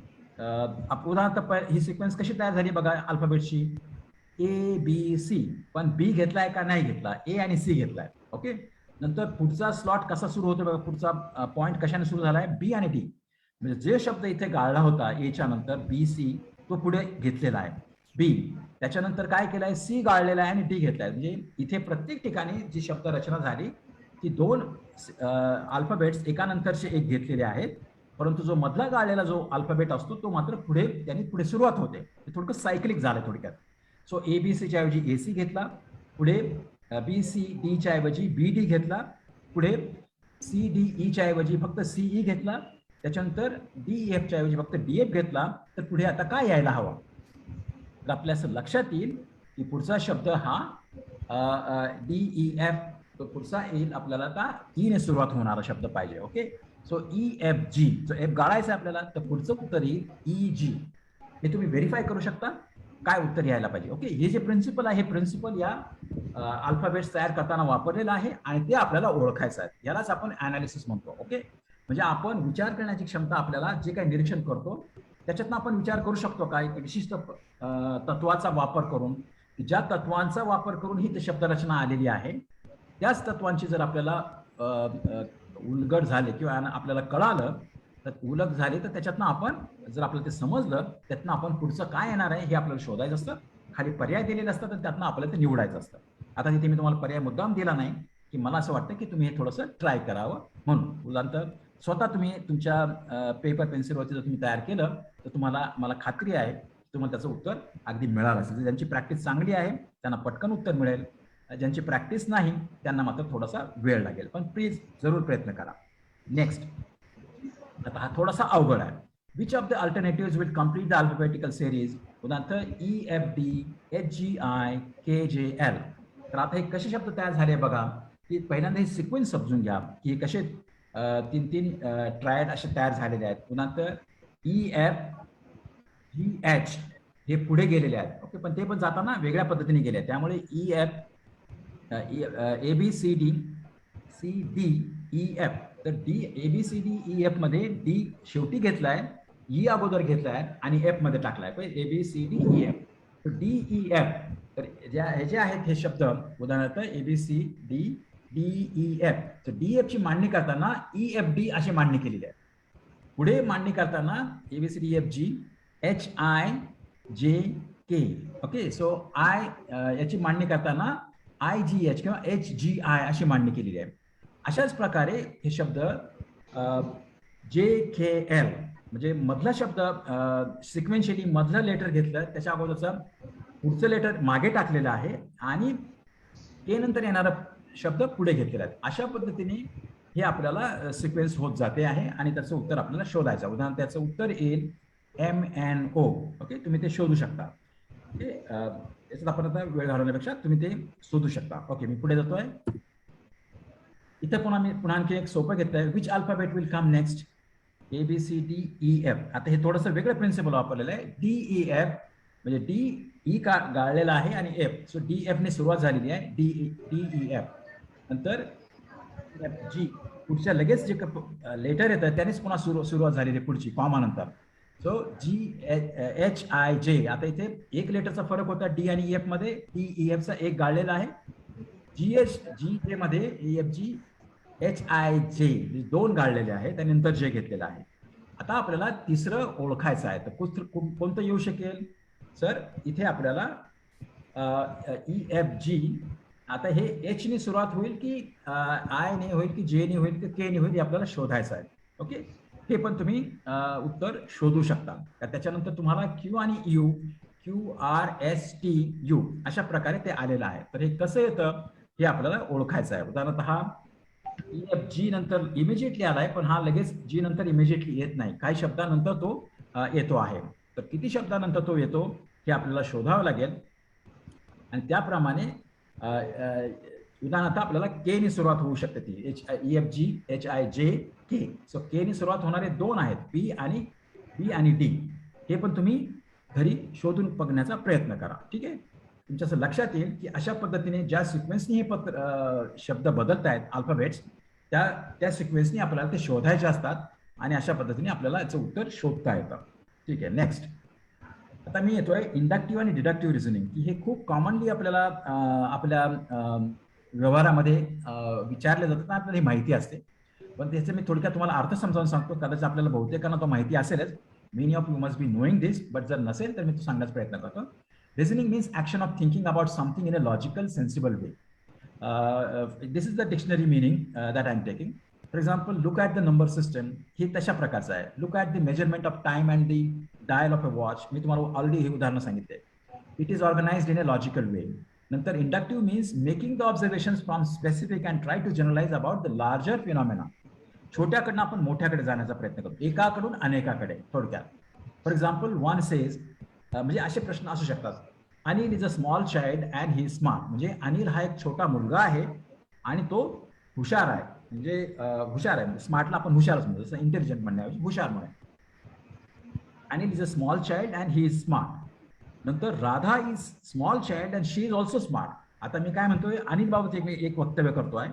उदाहरणार्थ ही सिक्वेन्स कशी तयार झाली बघा अल्फाबेटची. ABC, पण B घेतलाय का नाही घेतला, A आणि C घेतलाय. ओके, नंतर पुढचा स्लॉट कसा सुरू होतो बघा, पुढचा पॉइंट कशाने सुरू झालाय, B आणि D. म्हणजे जे शब्द इथे गाळला होता Aच्या नंतर BC, तो पुढे घेतलेला आहे B. त्याच्यानंतर काय केलंय, C गाळलेला आहे आणि D घेतलाय. म्हणजे इथे प्रत्येक ठिकाणी जी शब्द रचना झाली ती दोन अल्फाबेट्स एकानंतरचे एक घेतलेले आहेत, परंतु जो मधला गाळलेला जो अल्फाबेट असतो तो मात्र पुढे त्यांनी पुढे सुरुवात होते. थोडं सायकलिक झालं थोडक्यात. सो ABCच्या ऐवजी AC घेतला, पुढे BCDच्या ऐवजी BD घेतला, पुढे CDEच्या ऐवजी फक्त CE घेतला, त्याच्यानंतर DEFच्या ऐवजी फक्त DF घेतला. तर पुढे आता काय यायला हवं, तर आपल्या असं लक्षात येईल की पुढचा शब्द हा DEF, तो पुढचा येईल आपल्याला आता E ने सुरुवात होणारा शब्द पाहिजे. ओके, सो EFG, जो F गाळायचा आपल्याला, तर पुढचं उत्तर येईल EG. हे तुम्ही व्हेरीफाय करू शकता काय उत्तर यायला पाहिजे. ओके, हे जे प्रिन्सिपल आहे, हे प्रिन्सिपल या अल्फाबेट्स तयार करताना वापरलेलं आहे आणि ते आपल्याला ओळखायचं आहे. यालाच आपण अनालिसिस म्हणतो. ओके, म्हणजे आपण विचार करण्याची क्षमता, आपल्याला जे काही निरीक्षण करतो त्याच्यातनं आपण विचार करू शकतो का एक विशिष्ट तत्वाचा वापर करून, ज्या तत्वांचा वापर करून ही शब्दरचना आलेली आहे, त्याच तत्वांची जर आपल्याला उलगड झाले किंवा आपल्याला कळालं, तर उलग झाली, तर त्याच्यातनं आपण जर आपल्याला ते समजलं, त्यातनं आपण पुढचं काय येणार आहे हे आपल्याला शोधायचं असतं. खाली पर्याय दिलेले असतात तर त्यातनं आपल्याला ते निवडायचं असतं. आता तिथे मी तुम्हाला पर्याय मुद्दाम दिला नाही, की मला असं वाटतं की तुम्ही हे थोडंसं ट्राय करावं म्हणून. उदाहरणार्थ स्वतः तुम्ही तुमच्या पेपर पेन्सिलवरती जर तुम्ही तयार केलं तर मला खात्री आहे तुम्हाला त्याचं उत्तर अगदी मिळालं असेल. ज्यांची प्रॅक्टिस चांगली आहे त्यांना पटकन उत्तर मिळेल, ज्यांची प्रॅक्टिस नाही त्यांना मात्र थोडासा वेळ लागेल, पण प्लीज जरूर प्रयत्न करा. नेक्स्ट, आता हा थोडासा अवघड आहे. Which of the alternative will complete the alphabetical series. उदाहरणार्थ EFD HGI KJL. तर आता हे कसे शब्द तयार झाले बघा, की पहिल्यांदा हे सिक्वेन्स समजून घ्या की कसे तीन ट्रायड असे तयार झालेले आहेत. उदाहरणार्थ EFGH हे पुढे गेलेले आहेत. ओके, पण ते पण जाताना वेगळ्या पद्धतीने गेले आहेत. त्यामुळे ABCD CDEF, तर ABCDEF मध्ये D शेवटी घेतलाय, E अगोदर घेतलाय आणि F मध्ये टाकलाय. ABCDEF, तर DEF. तर हे जे आहेत हे शब्द, उदाहरणार्थ ABCDEF, तर DF ची मांडणी करताना EFD अशी मांडणी केलेली आहे. पुढे मांडणी करताना ABCDEFG HIJK. ओके, सो याची मांडणी करताना IGH किंवा HGI अशी मांडणी केलेली आहे. अशाच प्रकारे हे शब्द JKL, म्हणजे मधला शब्द सिक्वेन्शियली मधलं लेटर घेतलं, त्याच्या अगोदरचं पुढचं लेटर मागे टाकलेलं आहे आणि के नंतर येणारा शब्द पुढे घेतलेला आहे. अशा पद्धतीने हे आपल्याला सिक्वेन्स होत जाते आहे आणि त्याचं उत्तर आपल्याला शोधायचं. उदाहरण त्याचं उत्तर येईल MNO. ओके, तुम्ही ते शोधू शकता. ओके, याच्यात आपण आता वेळ घालवण्यापेक्षा तुम्ही ते शोधू शकता. ओके, मी पुढे जातोय. इथं पुन्हा आणखी एक सोपं घेतलंय. Which alphabet will come next, ABCDEF. आता हे थोडंसं वेगळं प्रिन्सिपल वापरलेलं आहे. DEF म्हणजे DE का गाळलेला आहे आणि F, सो DF ने सुरुवात झालेली आहे. DEF नंतर FG, पुढच्या लगेच जे लेटर येतं त्यानेच पुन्हा सुरुवात झालेली आहे पुढची कॉमा नंतर. So GHIJ. आता इथे एक लेटरचा फरक होता D आणि EF मध्ये. DEF चा एक गाळलेला आहे. GJ मध्ये EFG HIJ दोन गाळलेले आहेत, त्यानंतर जे घेतलेलं आहे. आता आपल्याला तिसरं ओळखायचं आहे, तर कोणतं येऊ शकेल सर. इथे आपल्याला EFG, आता हे H ने सुरुवात होईल की I ने होईल की J ने होईल की K ने होईल, हे आपल्याला शोधायचं आहे. ओके, हे पण तुम्ही उत्तर शोधू शकता. त्याच्यानंतर तुम्हाला Q आणि U, QRSTU अशा प्रकारे ते आलेलं आहे. तर हे कसं येतं हे आपल्याला ओळखायचं आहे. उदाहरणार्थ हा EFG नंतर इमिजिएटली आलाय, पण हा लगेच G नंतर इमिजिएटली येत नाही, काही शब्दानंतर तो येतो आहे. तर किती शब्दानंतर तो येतो हे आपल्याला शोधावं लागेल आणि त्याप्रमाणे उदाहरणार्थ आपल्याला K ने सुरुवात होऊ शकते ती. EFG HIJ के. सो के ने सुरुवात होणारे दोन आहेत, बी आणि डी. हे पण तुम्ही घरी शोधून बघण्याचा प्रयत्न करा. ठीक आहे. तुमच्या असं लक्षात येईल की अशा पद्धतीने ज्या सिक्वेन्सनी हे शब्द बदलत आहेत अल्फाबेट्स, त्या सिक्वेन्सनी आपल्याला ते शोधायचे असतात आणि अशा पद्धतीने आपल्याला याचं उत्तर शोधता येतं. ठीक आहे. नेक्स्ट आता मी येतोय इंडक्टिव्ह आणि डिडक्टिव्ह रिझनिंग, की हे खूप कॉमनली आपल्याला आपल्या व्यवहारामध्ये विचारले जातात, आपल्याला ही माहिती असते. पण त्याचे मी थोडक्यात तुम्हाला अर्थ समजावून सांगतो. कदाचित आपल्याला बहुतेकांना तो माहिती असेलच. Many of you must be knowing this, but जर नसेल तर मी तो सांगण्याचा प्रयत्न करतो. Reasoning means action of thinking about something in a logical sensible way. This is the dictionary meaning that I am taking. For example, look at the number system, हे तशा प्रकारचं आहे. Look at the measurement of time and the dial of a watch. मी तुम्हाला already हे उदाहरण सांगितले. It is organized in a logical way. नंतर inductive means making the observations from specific and try to generalize about the larger phenomena. छोट्याकडनं आपण मोठ्याकडे जाण्याचा प्रयत्न करतो, एकाकडून अनेकाकडे. थोडक्यात, फॉर एक्झाम्पल, वन सेज, म्हणजे असे प्रश्न असू शकतात. Anil is a small child and he is smart. म्हणजे अनिल हा एक छोटा मुलगा आहे आणि तो हुशार आहे. म्हणजे हुशार आहे, स्मार्टला आपण हुशारच म्हणतो, जसं इंटेलिजंट म्हणण्याऐवजी हुशार म्हणे. Anil is a small child and he is smart. नंतर Radha is small child and she is also smart. आता मी काय म्हणतोय, अनिल बाबत एक वक्तव्य करतोय.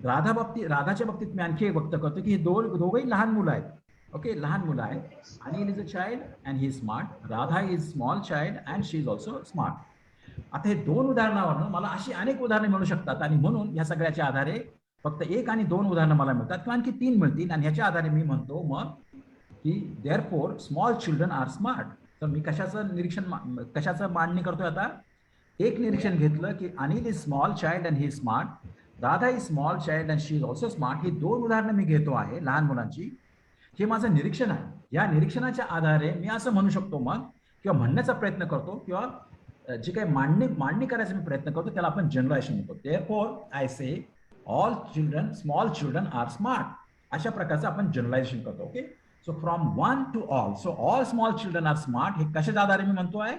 राधाच्या बाबतीत मी आणखी एक वक्तव्य करतो की दोघंही लहान मुलं आहेत. ओके, लहान मुलं आहेत. Anil is a child and he is smart. Radha is small child and she is also smart. आता हे दोन उदाहरणावरून मला अशी अनेक उदाहरणे मिळू शकतात आणि म्हणून या सगळ्याच्या आधारे फक्त एक आणि दोन उदाहरणं मला मिळतात किंवा आणखी तीन मिळतील आणि ह्याच्या आधारे मी म्हणतो मग की therefore small children are smart. तर मी कशाचं मांडणी करतोय आता. एक निरीक्षण घेतलं की Anil is small child and he is smart. Radha is small child and she is also smart. ही दोन उदाहरणं मी घेतो आहे लहान मुलांची. हे माझं निरीक्षण आहे. या निरीक्षणाच्या आधारे मी असं म्हणू शकतो मग, किंवा म्हणण्याचा प्रयत्न करतो, किंवा जे काही मांडणी करायचा मी प्रयत्न करतो त्याला आपण जनरलायझेशन म्हणतो. Therefore I say all children, small children are smart. अशा प्रकारचं आपण जनरलायझेशन करतो. Okay, so from one to all. So all small children are smart. हे कशाच्या आधारे मी म्हणतोय.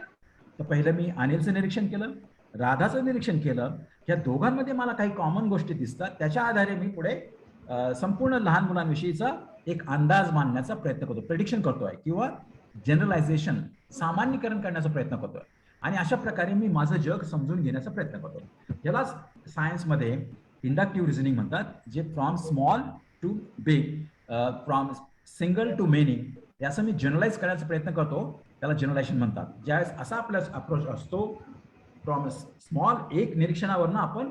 तर पहिलं मी अनिलचं निरीक्षण केलं, राधाचं निरीक्षण केलं. या दोघांमध्ये मला काही कॉमन गोष्टी दिसतात, त्याच्या आधारे मी पुढे संपूर्ण लहान मुलांविषयीचा एक अंदाज मांडण्याचा प्रयत्न करतो, प्रेडिक्शन करतोय, किंवा जनरलायझेशन, सामान्यीकरण करण्याचा प्रयत्न करतोय. आणि अशा प्रकारे मी माझं जग समजून घेण्याचा प्रयत्न करतो. याला सायन्समध्ये इंडक्टिव्ह रिझनिंग म्हणतात, जे from small to big, from single to many, याचं मी जनरलाइज करण्याचा प्रयत्न करतो. त्याला जनरलायझेशन म्हणतात. ज्यावेळेस असा आपला अप्रोच असतो, फ्रॉम स्मॉल, एक निरीक्षणावरनं आपण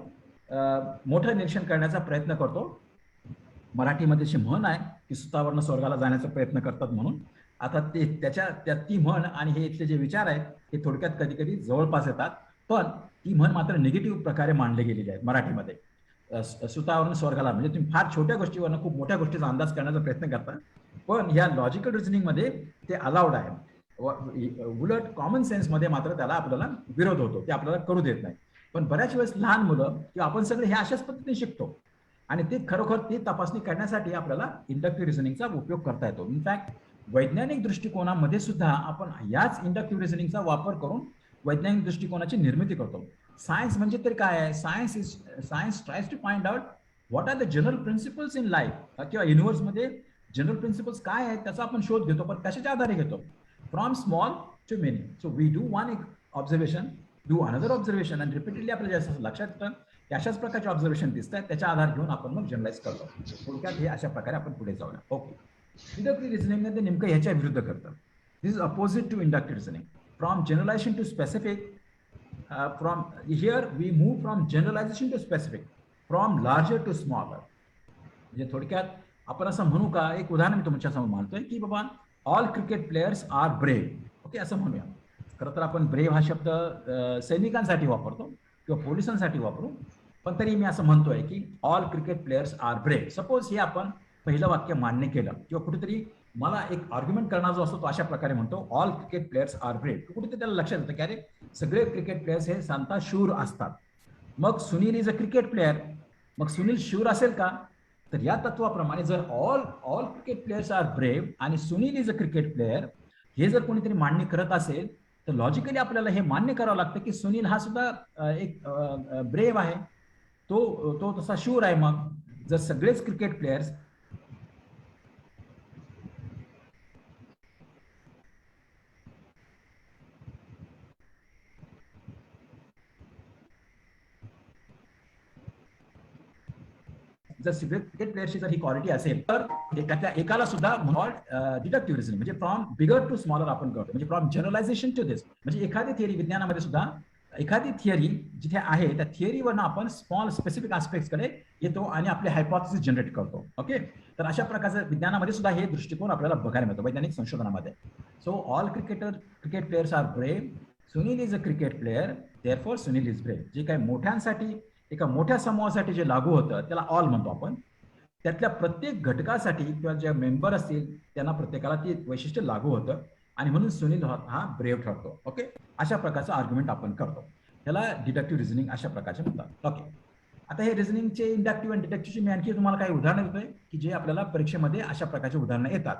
मोठं निरीक्षण करण्याचा प्रयत्न करतो. मराठीमध्ये अशी म्हण आहे की सुतावरनं स्वर्गाला जाण्याचा प्रयत्न करतात म्हणून. आता ती म्हण आणि हे इथले जे विचार आहेत ते थोडक्यात कधी कधी जवळपास येतात, पण ती म्हण मात्र निगेटिव्ह प्रकारे मांडली गेलेली आहे मराठीमध्ये. सुतावरनं स्वर्गाला म्हणजे तुम्ही फार छोट्या गोष्टीवरनं खूप मोठ्या गोष्टीचा अंदाज करण्याचा प्रयत्न करता, पण ह्या लॉजिकल रिझनिंगमध्ये ते अलाउड आहे. उलट कॉमन सेन्समध्ये मात्र त्याला आपल्याला विरोध होतो, ते आपल्याला करू देत नाही. पण बऱ्याच वेळेस लहान मुलं किंवा आपण सगळे हे अशाच पद्धतीने शिकतो आणि ते खरोखर ती तपासणी करण्यासाठी आपल्याला इंडक्टिव्ह रिझनिंगचा उपयोग करता येतो. इनफॅक्ट वैज्ञानिक दृष्टिकोनामध्ये सुद्धा आपण याच इंडक्टिव्ह रिझनिंगचा वापर करून वैज्ञानिक दृष्टिकोनाची निर्मिती करतो. सायन्स म्हणजे तरी काय आहे. Science tries to find out what are the general principles in life, किंवा युनिव्हर्समध्ये जनरल प्रिन्सिपल्स काय आहेत त्याचा आपण शोध घेतो. पण कशाच्या आधारे घेतो. From small to many. So we do one observation, do another observation, आणि रिपीटेडली आपल्याला जास्त लक्षात येतं की अशाच प्रकारचे ऑब्झर्वेशन दिसत आहेत, त्याचा आधार घेऊन आपण मग जनरलाइज करतो. थोडक्यात हे अशा प्रकारे आपण पुढे जाऊया. ओके, डिडक्टिव्ह रिझनिंग ते नेमकं ह्याच्या विरुद्ध करतं. This is opposite to inductive reasoning. From generalization to specific, from here we move from generalization to specific, from larger to smaller. म्हणजे थोडक्यात आपण असं म्हणू का, एक उदाहरण मी तुमच्यासमोर मानतोय की बाबा all cricket players are brave. Okay, असं म्हणूया. खरं तर आपण ब्रेव्ह हा शब्द सैनिकांसाठी वापरतो किंवा पोलिसांसाठी वापरू, पण तरी मी असं म्हणतोय की all cricket players are brave. Suppose हे आपण पहिलं वाक्य मान्य केलं किंवा कुठेतरी मला एक आर्ग्युमेंट करणार जो असतो तो अशा प्रकारे म्हणतो, all cricket players are brave. कुठेतरी त्याला लक्षात येतं की अरे सगळे क्रिकेट प्लेयर्स हे सांता शूर असतात. मग Sunil is a cricket player, मग सुनील शूर असेल का. तर या तत्वाप्रमाणे जर all cricket players are brave आणि Sunil is a cricket player हे जर कोणीतरी मांडणी करत असेल तर लॉजिकली आपल्याला हे मान्य करावं लागतं की सुनील हा सुद्धा एक ब्रेव्ह आहे, तो तसा शूर आहे. मग जर सगळेच क्रिकेट प्लेयर्स जर क्रिकेट प्लेअरची जर ही क्वालिटी असेल तर त्यातल्या एकाला सुद्धा डिडक्टिव्ह रिझनिंग म्हणजे फ्रॉम बिगर टू स्मॉलर आपण करतो, म्हणजे फ्रॉम जनरलायझेशन टू दिस. म्हणजे एखादी थिअरी विज्ञानामध्ये सुद्धा एखादी थिअरी जिथे आहे त्या थिअरीवरनं आपण स्मॉल स्पेसिफिक कडे येतो आणि आपले हायपोथेसिस जनरेट करतो. ओके, तर अशा प्रकारचं विज्ञानामध्ये सुद्धा हे दृष्टिकोन आपल्याला बघायला मिळतो वैज्ञानिक संशोधनामध्ये. So all cricket players are brave. Sunil is a cricket player, therefore Sunil is brave. जे काही मोठ्यांसाठी, एका मोठ्या समूहासाठी जे लागू होतं त्याला ऑल म्हणतो आपण. त्यातल्या प्रत्येक घटकासाठी किंवा जे मेंबर असतील त्यांना प्रत्येकाला ते वैशिष्ट्य लागू होतं आणि म्हणून सुनील हा ब्रेव ठरतो. ओके, अशा प्रकारचं आर्ग्युमेंट आपण करतो. त्याला डिडक्टिव्ह रिझनिंग अशा प्रकारचे म्हणतात. ओके, आता हे रिझनिंगचे इंडक्टिव्ह आणि डिडक्टिव्हची मी आणखी तुम्हाला काही उदाहरणं देतोय की जे आपल्याला परीक्षेमध्ये अशा प्रकारचे उदाहरणं येतात.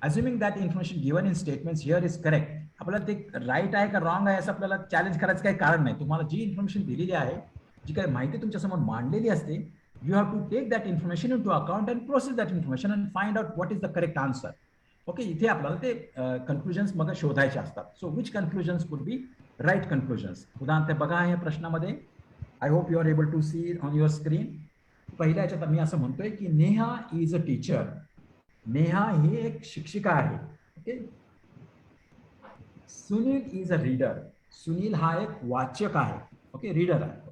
Assuming that information given in statements here is correct. आपल्याला ते राईट आहे का रॉंग आहे असं आपल्याला चॅलेंज करायचं काही कारण नाही. तुम्हाला जी इन्फॉर्मेशन दिलेली आहे, जी काही माहिती तुमच्यासमोर मांडलेली असते, you have to take that information into account and process that information and find out what is the correct answer. Okay, इथे आपल्याला ते कन्क्लुजन्स मग शोधायचे असतात. So which conclusions could be right conclusions. उदाहरण ते बघा या प्रश्नामध्ये. I hope you are able to see on your screen. पहिल्या याच्यात मी असं म्हणतोय की Neha is a teacher. Neha ही एक शिक्षिका आहे. Okay, Sunil is a reader. Sunil हा एक वाचक आहे. ओके, रीडर आहे.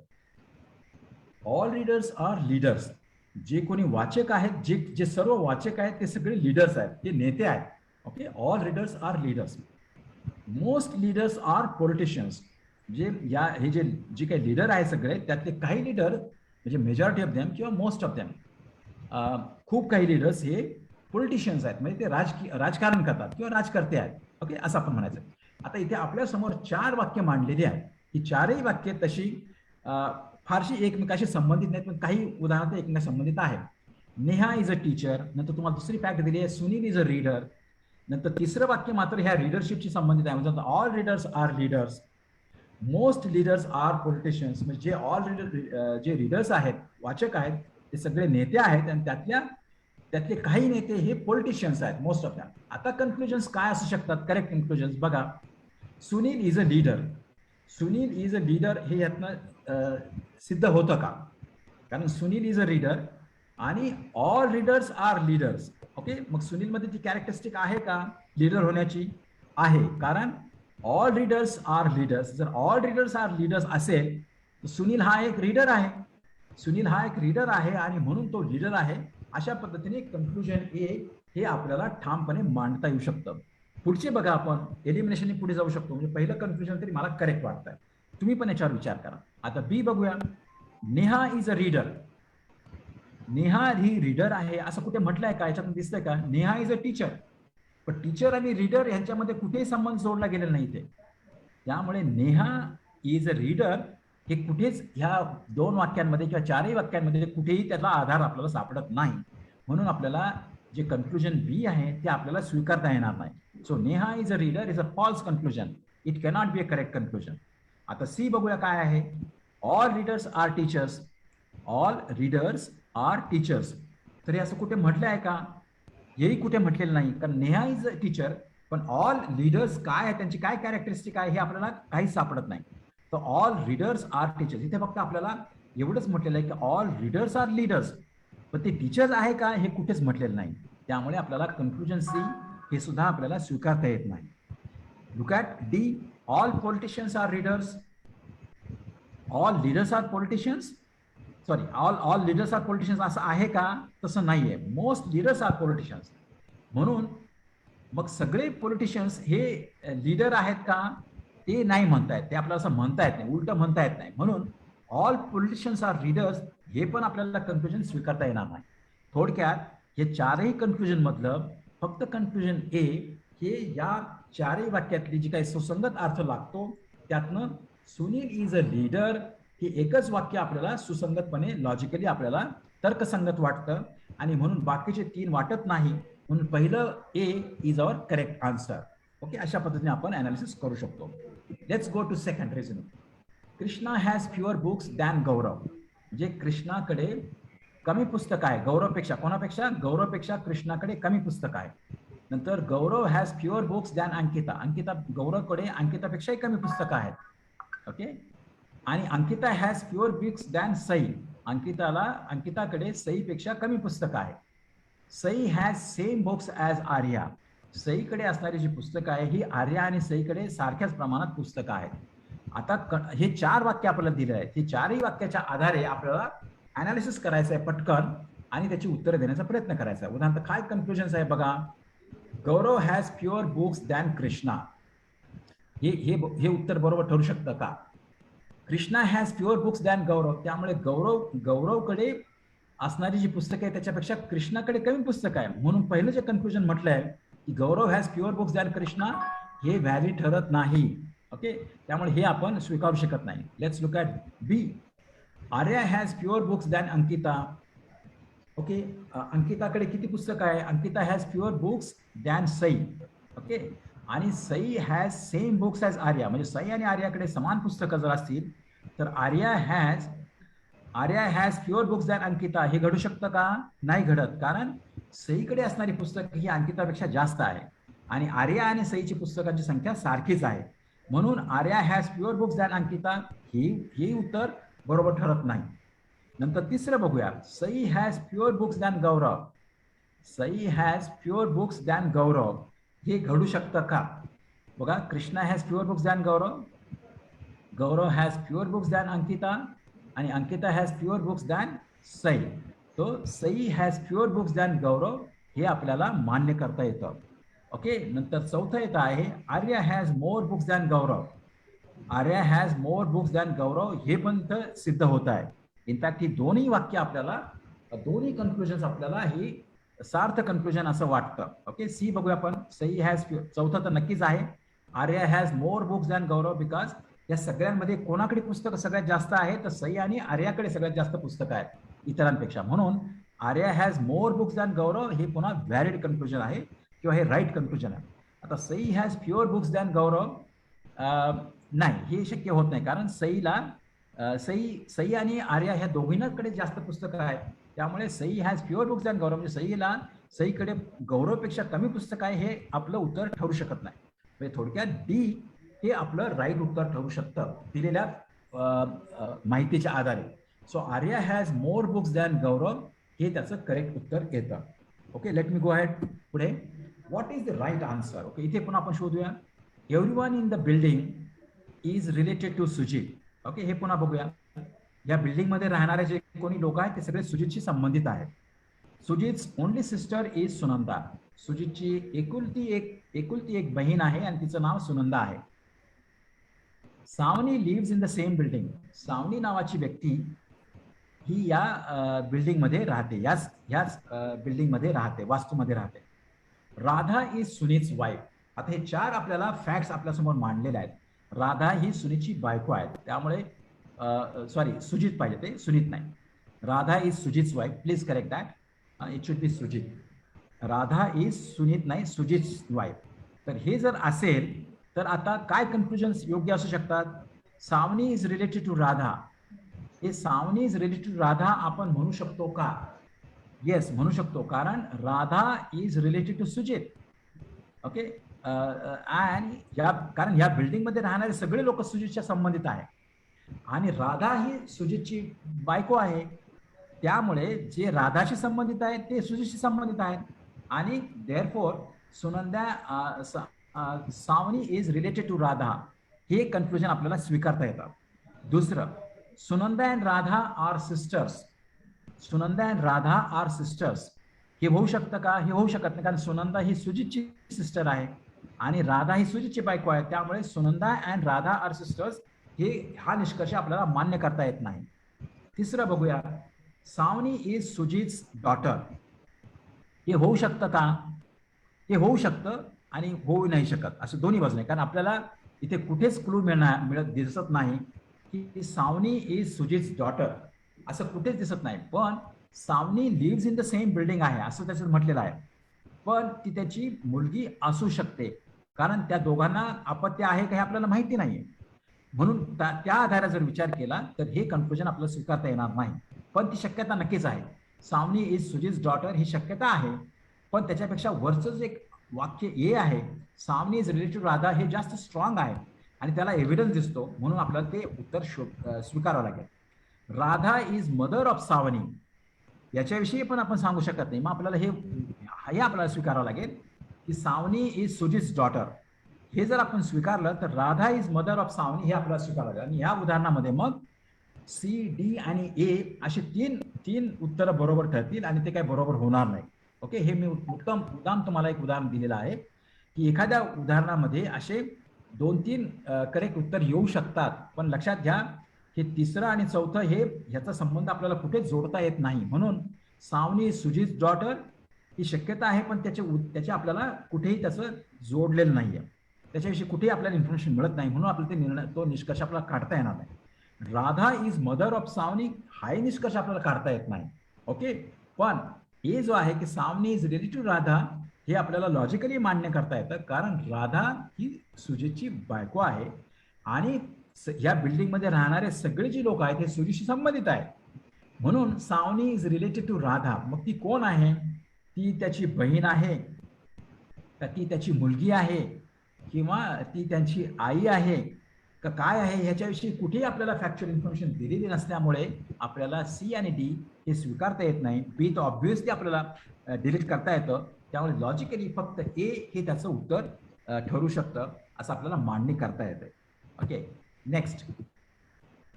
All readers are leaders. जे कोणी वाचक आहेत, जे सर्व वाचक आहेत ते सगळे लीडर्स आहेत, ते नेते आहेत. Okay, all readers are leaders. Most leaders are politicians. हे जे काही लीडर आहे सगळे त्यातले काही लीडर म्हणजे मेजॉरिटी ऑफ देम किंवा मोस्ट ऑफ देम, खूप काही लीडर्स हे पॉलिटिशियन्स आहेत, म्हणजे ते राजकारण करतात किंवा राजकर्ते आहेत. ओके, असं आपण म्हणायचं. आता इथे आपल्या समोर 4 वाक्य मांडलेली आहेत. ही 4ही वाक्य तशी फारशी एकमेकाशी संबंधित नाहीत, पण काही उदाहरणार्थ एकमेकाशी संबंधित आहेत. Neha is a teacher. नंतर तुम्हाला दुसरी फॅक्ट दिली आहे, सुनील इज अ रीडर. नंतर तिसरं वाक्य मात्र ह्या रीडरशिपशी संबंधित आहे, म्हणजे all readers are leaders. Most leaders are politicians. म्हणजे जे रीडर्स आहेत, वाचक आहेत, ते सगळे नेते आहेत आणि त्यातले काही नेते हे पॉलिटिशियन्स आहेत, मोस्ट ऑफ दॅम. आता कन्क्लुजन्स काय असू शकतात, करेक्ट कन्क्लुजन्स बघा. Sunil is a leader. Sunil is a leader हे यातनं सिद्ध होतं का? कारण सुनील इज अ रीडर आणि all readers are leaders. Okay, मग सुनील मध्ये ती कॅरेक्टरिस्टिक आहे का लीडर होण्याची? आहे, कारण ऑल रीडर्स आर लीडर्स. जर ऑल रीडर्स आर लीडर्स असेल तर सुनील हा एक रीडर आहे. सुनील हा एक रीडर आहे आणि म्हणून तो लीडर आहे. अशा पद्धतीने कन्क्लुजन ए हे आपल्याला ठामपणे मांडता येऊ शकतं. पुढचे बघा, आपण एलिमिनेशनने पुढे जाऊ शकतो. म्हणजे पहिलं कन्क्लुजन तरी मला करेक्ट वाटतंय. तुम्ही पण याच्यावर विचार करा. आता बी बघूया. Neha is a reader. Neha he reader आहे असं कुठे म्हटलंय का? याच्यातून दिसतंय का? Neha is a teacher. पण टीचर आणि रीडर यांच्यामध्ये कुठेही संबंध जोडला गेलेला नाही इथे. त्यामुळे नेहा इज अ रीडर हे कुठेच ह्या 2 वाक्यांमध्ये किंवा 4ही वाक्यांमध्ये कुठेही त्याचा आधार आपल्याला सापडत नाही. म्हणून आपल्याला जे कन्क्लुजन बी आहे ते आपल्याला स्वीकारता येणार नाही. So Neha is a reader is a false conclusion. It cannot be a correct conclusion. आता सी बघूया काय आहे. All readers are teachers. All readers are teachers. तर हे असं कुठे म्हटलं आहे का? हेही कुठे म्हटलेलं नाही. कारण नेहा इज अ टीचर, पण ऑल लीडर्स काय आहे, त्यांची काय कॅरेक्टरिस्टिक आहे हे आपल्याला काहीच सापडत नाही. तर ऑल रीडर्स आर टीचर्स इथे फक्त आपल्याला एवढंच म्हटलेलं आहे की ऑल रीडर्स आर लीडर्स, पण ते टीचर्स आहे का हे कुठेच म्हटलेलं नाही. त्यामुळे आपल्याला कन्क्लुजन सी हे सुद्धा आपल्याला स्वीकारता येत नाही. Look at D. All politicians are readers. All leaders are politicians. Sorry, all leaders are politicians असं आहे का? तसं नाहीये. Most leaders are politicians. म्हणून मग सगळे पॉलिटिशियन्स हे लीडर आहेत का? ते नाही म्हणतायत. ते आपल्याला असं म्हणता येत नाही, उलट म्हणता येत नाही. म्हणून ऑल पॉलिटिशियन्स आर लीडर्स हे पण आपल्याला कन्क्लुजन स्वीकारता येणार नाही. थोडक्यात हे 4ही कन्क्लुजन मधलं फक्त कन्क्लुजन ए हे या 4ही वाक्यातली जी काही सुसंगत अर्थ लागतो त्यातनं सुनील इज अ लीडर हे एकच वाक्य आपल्याला सुसंगतपणे लॉजिकली आपल्याला तर्कसंगत वाटतं आणि म्हणून बाकीचे 3 वाटत नाही. म्हणून पहिलं A is our correct answer. Okay, अशा पद्धतीने आपण अनालिसिस करू शकतो. Let's go to second reasoning. Krishna has fewer books than Gaurav. म्हणजे कृष्णाकडे कमी पुस्तक आहे गौरवपेक्षा. कोणापेक्षा? गौरवपेक्षा कृष्णाकडे कमी पुस्तक आहे. नंतर Gaurav has fewer books than Ankita. गौरवकडे अंकितापेक्षाही कमी पुस्तकं आहेत. ओके, आणि Ankita has fewer books than Sai. अंकिताकडे सईपेक्षा कमी पुस्तकं आहे. Sai has same books as Arya. सईकडे असणारी जी पुस्तकं आहे ही आर्या आणि सईकडे सारख्याच प्रमाणात पुस्तकं आहेत. आता हे 4 वाक्य आपल्याला दिले आहेत. हे 4ही वाक्याच्या आधारे आपल्याला अनालिसिस करायचं आहे पटकन आणि त्याची उत्तरं देण्याचा प्रयत्न करायचा आहे. उदाहरणार्थ काय कन्क्लुजन्स आहे बघा. Gaurav has fewer books than Krishna. हे उत्तर बरोबर ठरू शकतं का? Krishna has fewer books than Gaurav. त्यामुळे गौरवकडे असणारी जी पुस्तकं आहे त्याच्यापेक्षा कृष्णाकडे कमी पुस्तकं आहे. म्हणून पहिलं जे कन्क्लुजन म्हटलंय की Gaurav has fewer books than Krishna हे व्हॅलिड ठरत नाही. ओके, त्यामुळे हे आपण स्वीकारू शकत नाही. Let's look at B. Arya has fewer books than Ankita. Okay, अंकिताकडे किती पुस्तकं आहे? Ankita has fewer books than Sai. Okay, आणि Sai has same books as Arya. म्हणजे सई आणि आर्याकडे समान पुस्तकं जर असतील तर Arya has fewer books than Ankita हे घडू शकतं का? नाही घडत, कारण सईकडे असणारी पुस्तकं ही अंकितापेक्षा जास्त आहे आणि आर्या आणि सईची पुस्तकांची संख्या सारखीच आहे. म्हणून Arya has fewer books than Ankita ही उत्तर बरोबर ठरत नाही. नंतर तिसरं बघूया. Sai has fewer books than Gaurav. Sai has fewer books than Gaurav हे घडू शकतं का? बघा, Krishna has fewer books than Gaurav, Gaurav has fewer books than Ankita आणि Ankita has fewer books than Sai. तो Sai has fewer books than Gaurav हे आपल्याला मान्य करता येतं. ओके, नंतर चौथं येतं आहे Arya has more books than Gaurav. Arya has more books than Gaurav हे पण सिद्ध होत आहे. इनफॅक्ट ही दोन्ही वाक्य आपल्याला, दोन्ही कन्क्लुजन्स आपल्याला ही सार्थ कन्क्लुजन असं वाटतं. ओके, सी बघूया आपण. सई हॅज, चौथं तर नक्कीच आहे. Arya has more books than Gaurav because या सगळ्यांमध्ये कोणाकडे पुस्तकं सगळ्यात जास्त आहे तर सई आणि आर्याकडे सगळ्यात जास्त पुस्तकं आहेत इतरांपेक्षा. म्हणून Arya has more books than Gaurav हे पुन्हा व्हॅलिड कन्क्लुजन आहे किंवा हे राईट कन्क्लुजन आहे. आता Sai has fewer books than Gaurav नाही, हे शक्य होत नाही, कारण सई आणि आर्या ह्या दोघींकडे जास्त पुस्तकं आहेत. त्यामुळे Sai has fewer books than Gaurav म्हणजे सईकडे गौरवपेक्षा कमी पुस्तकं आहे हे आपलं उत्तर ठरू शकत नाही. म्हणजे थोडक्यात डी हे आपलं राईट उत्तर ठरू शकतं दिलेल्या माहितीच्या आधारे. So Arya has more books than Gaurav हे त्याचं करेक्ट उत्तर येतं. Okay, let me go ahead पुढे. What is the right answer? Okay, इथे पण आपण शोधूया. Everyone in the building is related to Sujit. Okay, हे पुन्हा बघूया. या बिल्डिंग मध्ये राहणारे जे कोणी लोक आहेत ते सगळे सुजितशी संबंधित आहेत. Sujit's only sister is Sunanda. सुजितची एकुलती एक बहीण आहे आणि तिचं नाव सुनंदा आहे. Savani lives in the same building. Savani नावाची व्यक्ती ही या बिल्डिंग मध्ये राहते, याच बिल्डिंग मध्ये राहते, वास्तूमध्ये राहते. Radha is Sunit's wife. आता हे 4 आपल्याला फॅक्ट्स आपल्यासमोर मांडलेले आहेत. राधा ही सुनीतची बायको आहे, त्यामुळे सॉरी सुजित पाहिजे, ते सुनीत नाही. Radha is Sujit's wife. Please correct that. It should be Sujit. Radha is Sunit नाही, सुजित's वाईफ. तर हे जर असेल तर आता काय कन्क्लुजन्स योग्य असू शकतात? Savni is related to Radha. हे Savni is related to Radha आपण म्हणू शकतो का? येस, म्हणू शकतो, कारण Radha is related to Sujit. Okay, कारण या बिल्डिंग मध्ये राहणारे सगळे लोक सुजितच्या संबंधित आहे आणि राधा ही सुजितची बायको आहे. त्यामुळे जे राधाशी संबंधित आहेत ते सुजितशी संबंधित आहेत आणि therefore Savani is related to Radha हे कन्क्लुजन आपल्याला स्वीकारता येतं. दुसरं, Sunanda and Radha are sisters. Sunanda and Radha are sisters हे होऊ शकतं का? हे होऊ शकत नाही, कारण सुनंदा ही सुजितची सिस्टर आहे आणि राधा ही सुजितची बायको आहे. त्यामुळे Sunanda and Radha are sisters हा निष्कर्ष आपल्याला मान्य करता येत नाही. तिसरं बघूया. Savni is Sujit's daughter. हे होऊ शकतं का? हे होऊ शकतं आणि होऊ नाही शकत, असं दोन्ही बाजूने. कारण आपल्याला इथे कुठेच क्लू मिळत दिसत नाही की सावनी इज सुजित's डॉटर, असं कुठेच दिसत नाही. पण Savani lives in the same building आहे असं त्याच्यात म्हटलेलं आहे. पण ती त्याची मुलगी असू शकते, कारण त्या दोघांना अपत्य आहे का हे आपल्याला माहिती नाहीये. म्हणून त्या आधारे जर विचार केला तर हे कन्क्लुजन आपल्याला स्वीकारता येणार नाही. पण ती शक्यता नक्कीच आहे. सावनी इज सुजित's डॉटर ही शक्यता आहे, पण त्याच्यापेक्षा वरचं जे वाक्य ए आहे, Savani is related to Radha, हे जास्त स्ट्रॉंग आहे आणि त्याला एव्हिडन्स दिसतो, म्हणून आपल्याला ते उत्तर स्वीकारावं लागेल. Radha is mother of Savani, याच्याविषयी पण आपण सांगू शकत नाही. मग आपल्याला हे आपल्याला स्वीकारावं लागेल की सावनी इज सुजीत डॉटर. हे जर आपण स्वीकारलं तर Radha is mother of Savani हे आपल्याला स्वीकारावं लागेल. आणि या उदाहरणामध्ये मग सी, डी आणि ए अशी तीन उत्तरं बरोबर ठरतील आणि ते काही बरोबर होणार नाही. ओके, हे मी मुद्दाम तुम्हाला एक उदाहरण दिलेलं आहे की एखाद्या उदाहरणामध्ये असे 2-3 करेक्ट उत्तर येऊ शकतात, पण लक्षात घ्या हे तिसरं आणि चौथं ह्याचा संबंध आपल्याला कुठेच जोडता येत नाही. म्हणून सावनी सुजीत डॉटर ही शक्यता आहे, पण त्याचे आपल्याला कुठेही त्याचं जोडलेलं नाहीये, त्याच्याविषयी कुठेही आपल्याला इन्फॉर्मेशन मिळत नाही. म्हणून आपल्याला तो निष्कर्ष आपल्याला काढता येणार नाही. Radha is mother of Savani हाही निष्कर्ष आपल्याला काढता येत नाही. ओके, पण हे जो आहे की सावनी इज रिलेटिव्ह राधा हे आपल्याला लॉजिकली मान्य करता येतं, कारण राधा ही सुजीतची बायको आहे आणि या बिल्डिंगमध्ये राहणारे सगळे जी लोक आहेत ते सुजीतशी संबंधित आहेत. म्हणून Savani is related to Radha. मग ती कोण आहे? ती त्याची बहीण आहे का, ती त्याची मुलगी आहे, किंवा ती त्यांची आई आहे का, काय आहे, ह्याच्याविषयी कुठेही आपल्याला फॅक्च्युअल इन्फॉर्मेशन दिलेली नसल्यामुळे आपल्याला सी आणि डी हे स्वीकारता येत नाही. बी तर ऑब्व्हियसली आपल्याला डिलीट करता येतं. त्यामुळे लॉजिकली फक्त ए हे त्याचं उत्तर ठरू शकतं असं आपल्याला मांडणी करता येते. Okay, next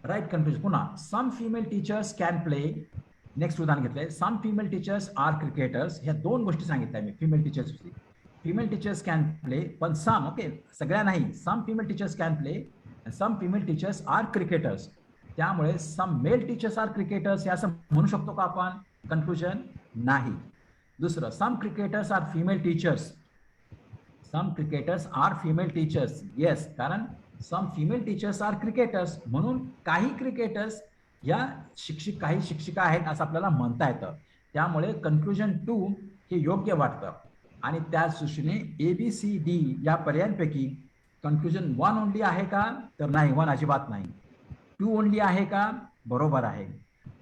right confusion. पुन्हा some female teachers can play. Next उदाहरण घेतलंय, some female teachers are cricketers. ह्या 2 गोष्टी सांगितल्या मी female teachers. Female teachers can play, पण सम, ओके, सगळ्या नाही. Some female teachers can play, some female teachers are cricketers. त्यामुळे some male teachers are cricketers हे असं म्हणू शकतो का आपण? कन्क्लुजन नाही. दुसरं, some cricketers are female teachers. Some cricketers are female teachers. Yes, कारण some female teachers are cricketers, म्हणून काही क्रिकेटर्स या काही शिक्षिका आहेत असं आपल्याला म्हणता येतं. त्यामुळे कन्क्लुजन 2 हे योग्य वाटतं. आणि त्याच दृष्टीने ABCD या पर्यायांपैकी कन्क्लुजन 1 ओनली आहे का? तर नाही, 1 अजिबात नाही. 2 ओनली आहे का? बरोबर आहे.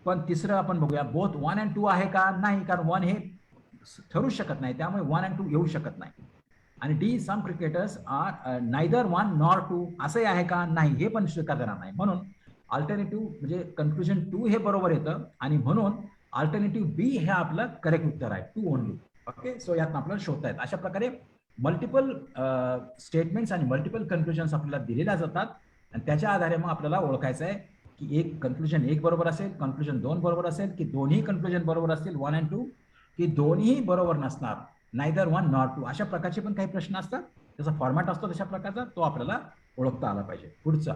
पण तिसरं आपण बघूया, बोथ 1 and 2 आहे का? नाही, कारण 1 हे ठरू शकत नाही, त्यामुळे 1 and 2 येऊ शकत नाही. आणि डी, सम क्रिकेटर्स आर नायदर 1 nor 2 असंही आहे का? नाही, हे पण स्वीकार करणार नाही. म्हणून अल्टरनेटिव्ह म्हणजे कन्क्लुजन 2 हे बरोबर येतं आणि म्हणून अल्टरनेटिव्ह बी हे आपलं करेक्ट उत्तर आहे, 2 ओनली. ओके, सो यात आपल्याला शोधता येत. अशा प्रकारे मल्टिपल स्टेटमेंट्स आणि मल्टिपल कन्क्लुजन्स आपल्याला दिलेल्या जातात आणि त्याच्या आधारे मग आपल्याला ओळखायचं आहे की कन्क्लुजन 1 बरोबर असेल, कन्क्लुजन 2 बरोबर असेल, की दोन्ही कन्क्लुजन बरोबर असतील 1 and 2, की दोन्ही बरोबर नसणार, नायदर 1 nor 2. अशा प्रकारचे पण काही प्रश्न असतात, त्याचा फॉर्मॅट असतो तशा प्रकारचा, तो आपल्याला ओळखता आला पाहिजे. पुढचा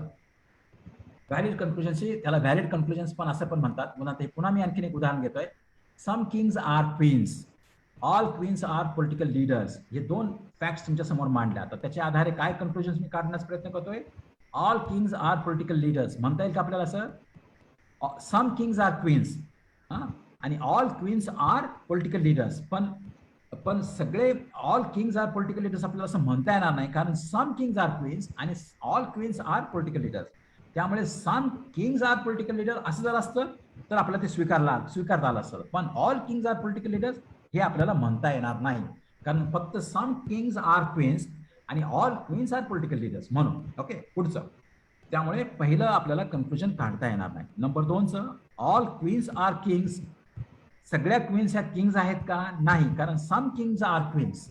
व्हॅलिड कन्क्लुजन्स, त्याला व्हॅलिड कन्क्लुजन्स पण असं पण म्हणतात. पुन्हा मी आणखीन एक उदाहरण घेतोय. Some kings are queens, all queens are political leaders. हे 2 फॅक्ट्स तुमच्या समोर मांडल्या. तर त्याच्या आधारे काय कन्क्लुजन्स मी काढण्याचा प्रयत्न करतोय? All kings are political leaders म्हणता येईल का आपल्याला असं? सम किंग्स आर क्वीन्स आणि all queens are political leaders, पण सगळे all kings are political leaders आपल्याला असं म्हणता येणार नाही, कारण सम किंग्स आर क्वीन्स आणि all queens are political leaders. त्यामुळे some kings are political leader असं जर असतं तर आपल्याला ते स्वीकारता आलं असतं, पण all kings are political leaders हे आपल्याला म्हणता येणार नाही, कारण फक्त सम किंग्स आर क्वीन्स आणि all queens are political leaders म्हणून. ओके, पुढचं. त्यामुळे पहिलं आपल्याला कन्क्लुजन काढता येणार नाही. नंबर 2चं, ऑल क्वीन्स आर किंग्स. सगळ्या क्वीन्स ह्या किंग्स आहेत का? नाही, कारण सम किंग्स आर क्वीन्स.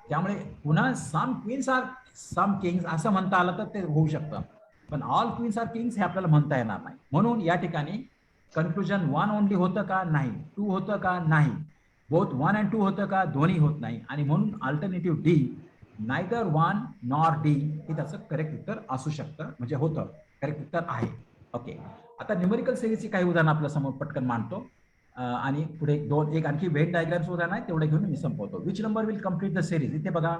त्यामुळे पुन्हा some queens are some kings असं म्हणता आलं तर ते होऊ शकतं, पण ऑल क्वीन्स आर किंग्स हे आपल्याला म्हणता येणार नाही. म्हणून या ठिकाणी कन्क्लुजन 1 ओनली होतं का? नाही. 2 होतं का? नाही. बोथ 1 and 2 होतं का? दोन्ही होत नाही. आणि म्हणून alternative D, neither 1 nor D हे त्याचं करेक्ट उत्तर असू शकतं, म्हणजे होतं, करेक्ट उत्तर आहे. ओके, आता न्यूमेरिकल सिरीजची काही उदाहरणं आपल्या समोर पटकन मांडतो आणि पुढे एक आणखी वेट डायग्राम्स उदाहरण आहे, तेवढे घेऊन मी संपवतो. Which number will complete the series. इथे बघा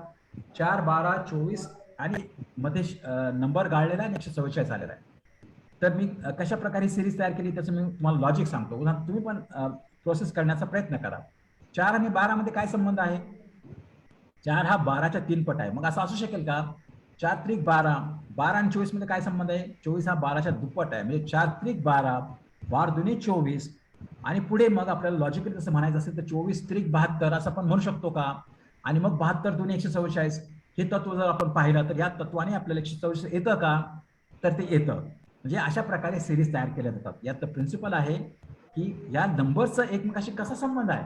4, 12, 24 आणि मध्ये नंबर गाळलेला आहे, 144 आलेला आहे. तर मी कशा प्रकारे सिरीज तयार केली त्याचं मी तुम्हाला लॉजिक सांगतो. उदाहरण तुम्ही पण प्रोसेस करण्याचा प्रयत्न करा. 4 आणि 12 मध्ये काय संबंध आहे? 4 हा 12च्या 3 पट आहे. मग असं असू शकेल का? 4 त्रिक 12, 12 आणि 24 मध्ये काय संबंध आहे? 24 हा 12च्या दुप्पट आहे, म्हणजे 4 त्रिक 12, 12 दुनी 24. आणि पुढे मग आपल्याला लॉजिकली जसं म्हणायचं असेल तर 24 त्रिक 72 असं आपण म्हणू शकतो का? आणि मग 72 दुनी 144 हे तत्व जर आपण पाहिलं तर या तत्वाने आपल्याला 144 येतं का? तर ते येतं. म्हणजे अशा प्रकारे सिरीज तयार केल्या जातात. यात प्रिन्सिपल आहे की या नंबरचा एकमेकाशी कसा संबंध आहे,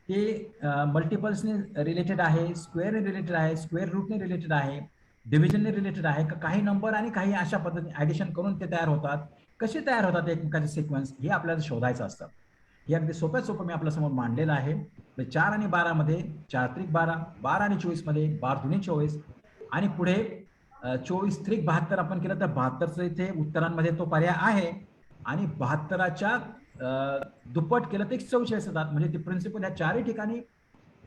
ते मल्टिपल्सने रिलेटेड आहे, स्क्वेअरने रिलेटेड आहे, स्क्वेअर रूटने रिलेटेड आहे, डिव्हिजनने रिलेटेड आहे, का काही नंबर आणि काही अशा पद्धतीने ऍडिशन करून ते तयार होतात, कसे तयार होतात एकमेकाचे सिक्वेन्स, हे आपल्याला शोधायचं असतं. हे अगदी सोप्यात सोपं मी आपल्या समोर मांडलेलं आहे. 4 आणि 12 मध्ये 4 त्रिक 12, 12 आणि 24 मध्ये 12 दुनी 24 आणि पुढे 24 त्रिक 72 आपण केलं तर 72चं इथे उत्तरांमध्ये तो पर्याय आहे आणि 72च्या दुप्पट केलं ते 44 येतात. म्हणजे ते प्रिन्सिपल या चारही ठिकाणी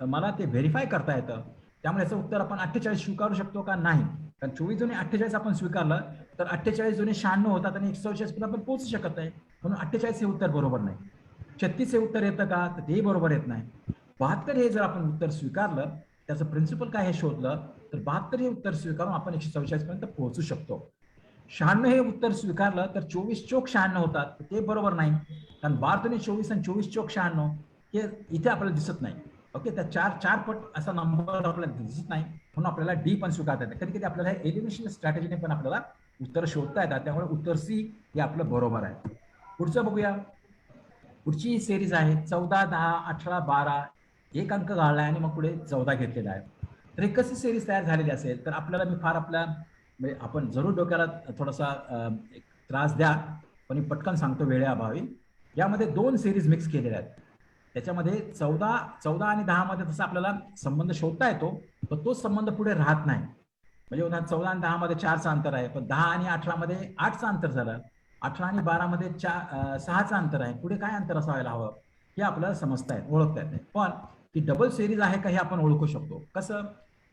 मला ते व्हेरीफाय करता येतं. त्यामुळे याचं उत्तर आपण 48 स्वीकारू शकतो का नाही. कारण 24 जुने 48 आपण स्वीकारलं तर 48 जुने 96 होतात आणि 144 पण आपण पोहोचू शकत नाही. म्हणून 48 हे उत्तर बरोबर नाही. 36 हे उत्तर येतं का, तर तेही बरोबर येत नाही. 72 हे जर आपण उत्तर स्वीकारलं, त्याचं प्रिन्सिपल काय हे शोधलं, तर 72 हे उत्तर स्वीकारून आपण 144 पर्यंत पोहोचू शकतो. 96 हे उत्तर स्वीकारलं तर 24 चोक 96 होतात, ते बरोबर नाही. कारण 12 24 आणि 24 चोक 96 हे इथे आपल्याला दिसत नाही. ओके, त्या चार पट असा नंबर आपल्याला दिसत नाही, म्हणून आपल्याला डी पण स्वीकारता येते. कधी कधी आपल्याला एलिमिनेशन स्ट्रॅटेजीने पण आपल्याला उत्तर शोधता येतात. त्यामुळे उत्तर सी हे आपलं बरोबर आहे. पुढचं बघूया. पुढची सिरीज आहे 14, 10, 18, 12. एक अंक गाळला आणि मग पुढे 14 घेतलेला आहे. तर हे कशी सिरीज तयार झालेली असेल, तर आपल्याला मी फार आपल्या म्हणजे आपण जरूर डोक्याला थोडासा त्रास द्या, पण मी पटकन सांगतो वेळेअभावी. यामध्ये 2 सिरीज मिक्स केलेल्या आहेत. त्याच्यामध्ये 14 आणि 10 मध्ये तसा आपल्याला संबंध शोधता येतो, पण तोच संबंध पुढे राहत नाही. म्हणजे उदाहरण 14 आणि 10 मध्ये 4चं अंतर आहे, पण 10 आणि 18 मध्ये 8चं अंतर झालं. 18 आणि 12 मध्ये 6चं अंतर आहे. पुढे काय अंतर असायला हवं हे आपल्याला समजता येत, ओळखता येत नाही. पण ती डबल सिरीज आहे का हे आपण ओळखू शकतो. कसं,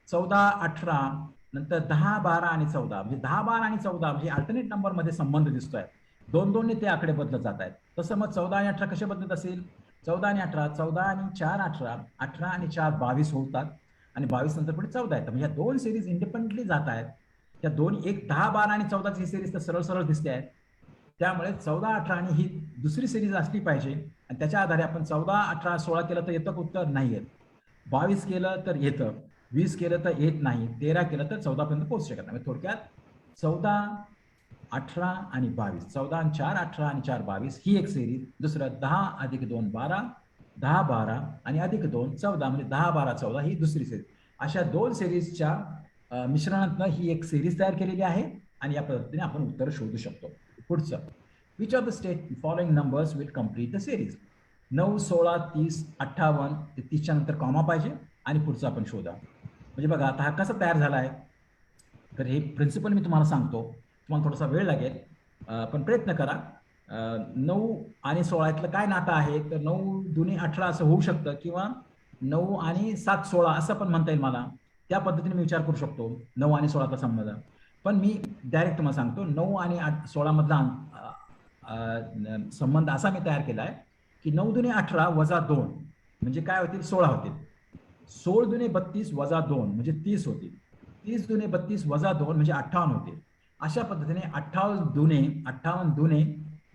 14, 18 नंतर 10, 12 आणि 14, म्हणजे 10, 12 आणि 14 म्हणजे अल्टरनेट नंबर मध्ये संबंध दिसतोय. 2-2 ने ते आकडे बदलत जात आहेत. तसं मग 14 आणि 18 कसे बदलत असेल, 14 आणि 18, 14 आणि 4 18, 18 आणि 4 22 होतात आणि 22 नंतर पुढे 14 येतात. म्हणजे या 2 सिरीज इंडिपेंडेंटली जात आहेत. त्या दोन एक 10, 12 आणि 14ची सिरीज तर सरळ सरळ दिसते आहे. त्यामुळे 14, 18 आणि ही दुसरी सिरीज असली पाहिजे आणि त्याच्या आधारे आपण 14, 18, 16 केलं तर येतं उत्तर, नाही येत. 22 केलं तर येतं, 20 केलं तर येत नाही, 13 केलं तर 14 पर्यंत पोहोचू शकत नाही. थोडक्यात 14, 18 आणि 22, 14 आणि 4 18 आणि 4 22 ही एक सिरीज. दुसरं 10 अधिक 2 12, 10 12 आणि अधिक 2 14, म्हणजे 10 12 14 ही दुसरी सिरीज. अशा 2 सिरीजच्या मिश्रणातनं ही एक सिरीज तयार केलेली आहे आणि या पद्धतीने आपण उत्तर शोधू शकतो. पुढचं, which of the state following numbers will complete the series. 9, 16, 30, 58 ते 30च्या नंतर कॉमा पाहिजे आणि पुढचं आपण शोधा. म्हणजे बघा आता हा कसा तयार झाला आहे, तर हे प्रिन्सिपल मी तुम्हाला सांगतो. तुम्हाला थोडासा वेळ लागेल, पण प्रयत्न करा. 9 आणि 16 काय नातं आहे, तर 9 दुनी 18 असं होऊ शकतं किंवा 9 आणि 7 16 असं पण म्हणता येईल मला. त्या पद्धतीने मी विचार करू शकतो 9 आणि 16चा संबंध. पण मी डायरेक्ट तुम्हाला सांगतो 9 आणि 16 मधला संबंध असा मी तयार केला आहे की 9 दुने 18 वजा 2 म्हणजे काय होतील, 16 होतील. 16 दुने 32 वजा 2 म्हणजे 30 होतील. 30 दुने 32 वजा 2 म्हणजे 58 होतील. अशा पद्धतीने 58 दुने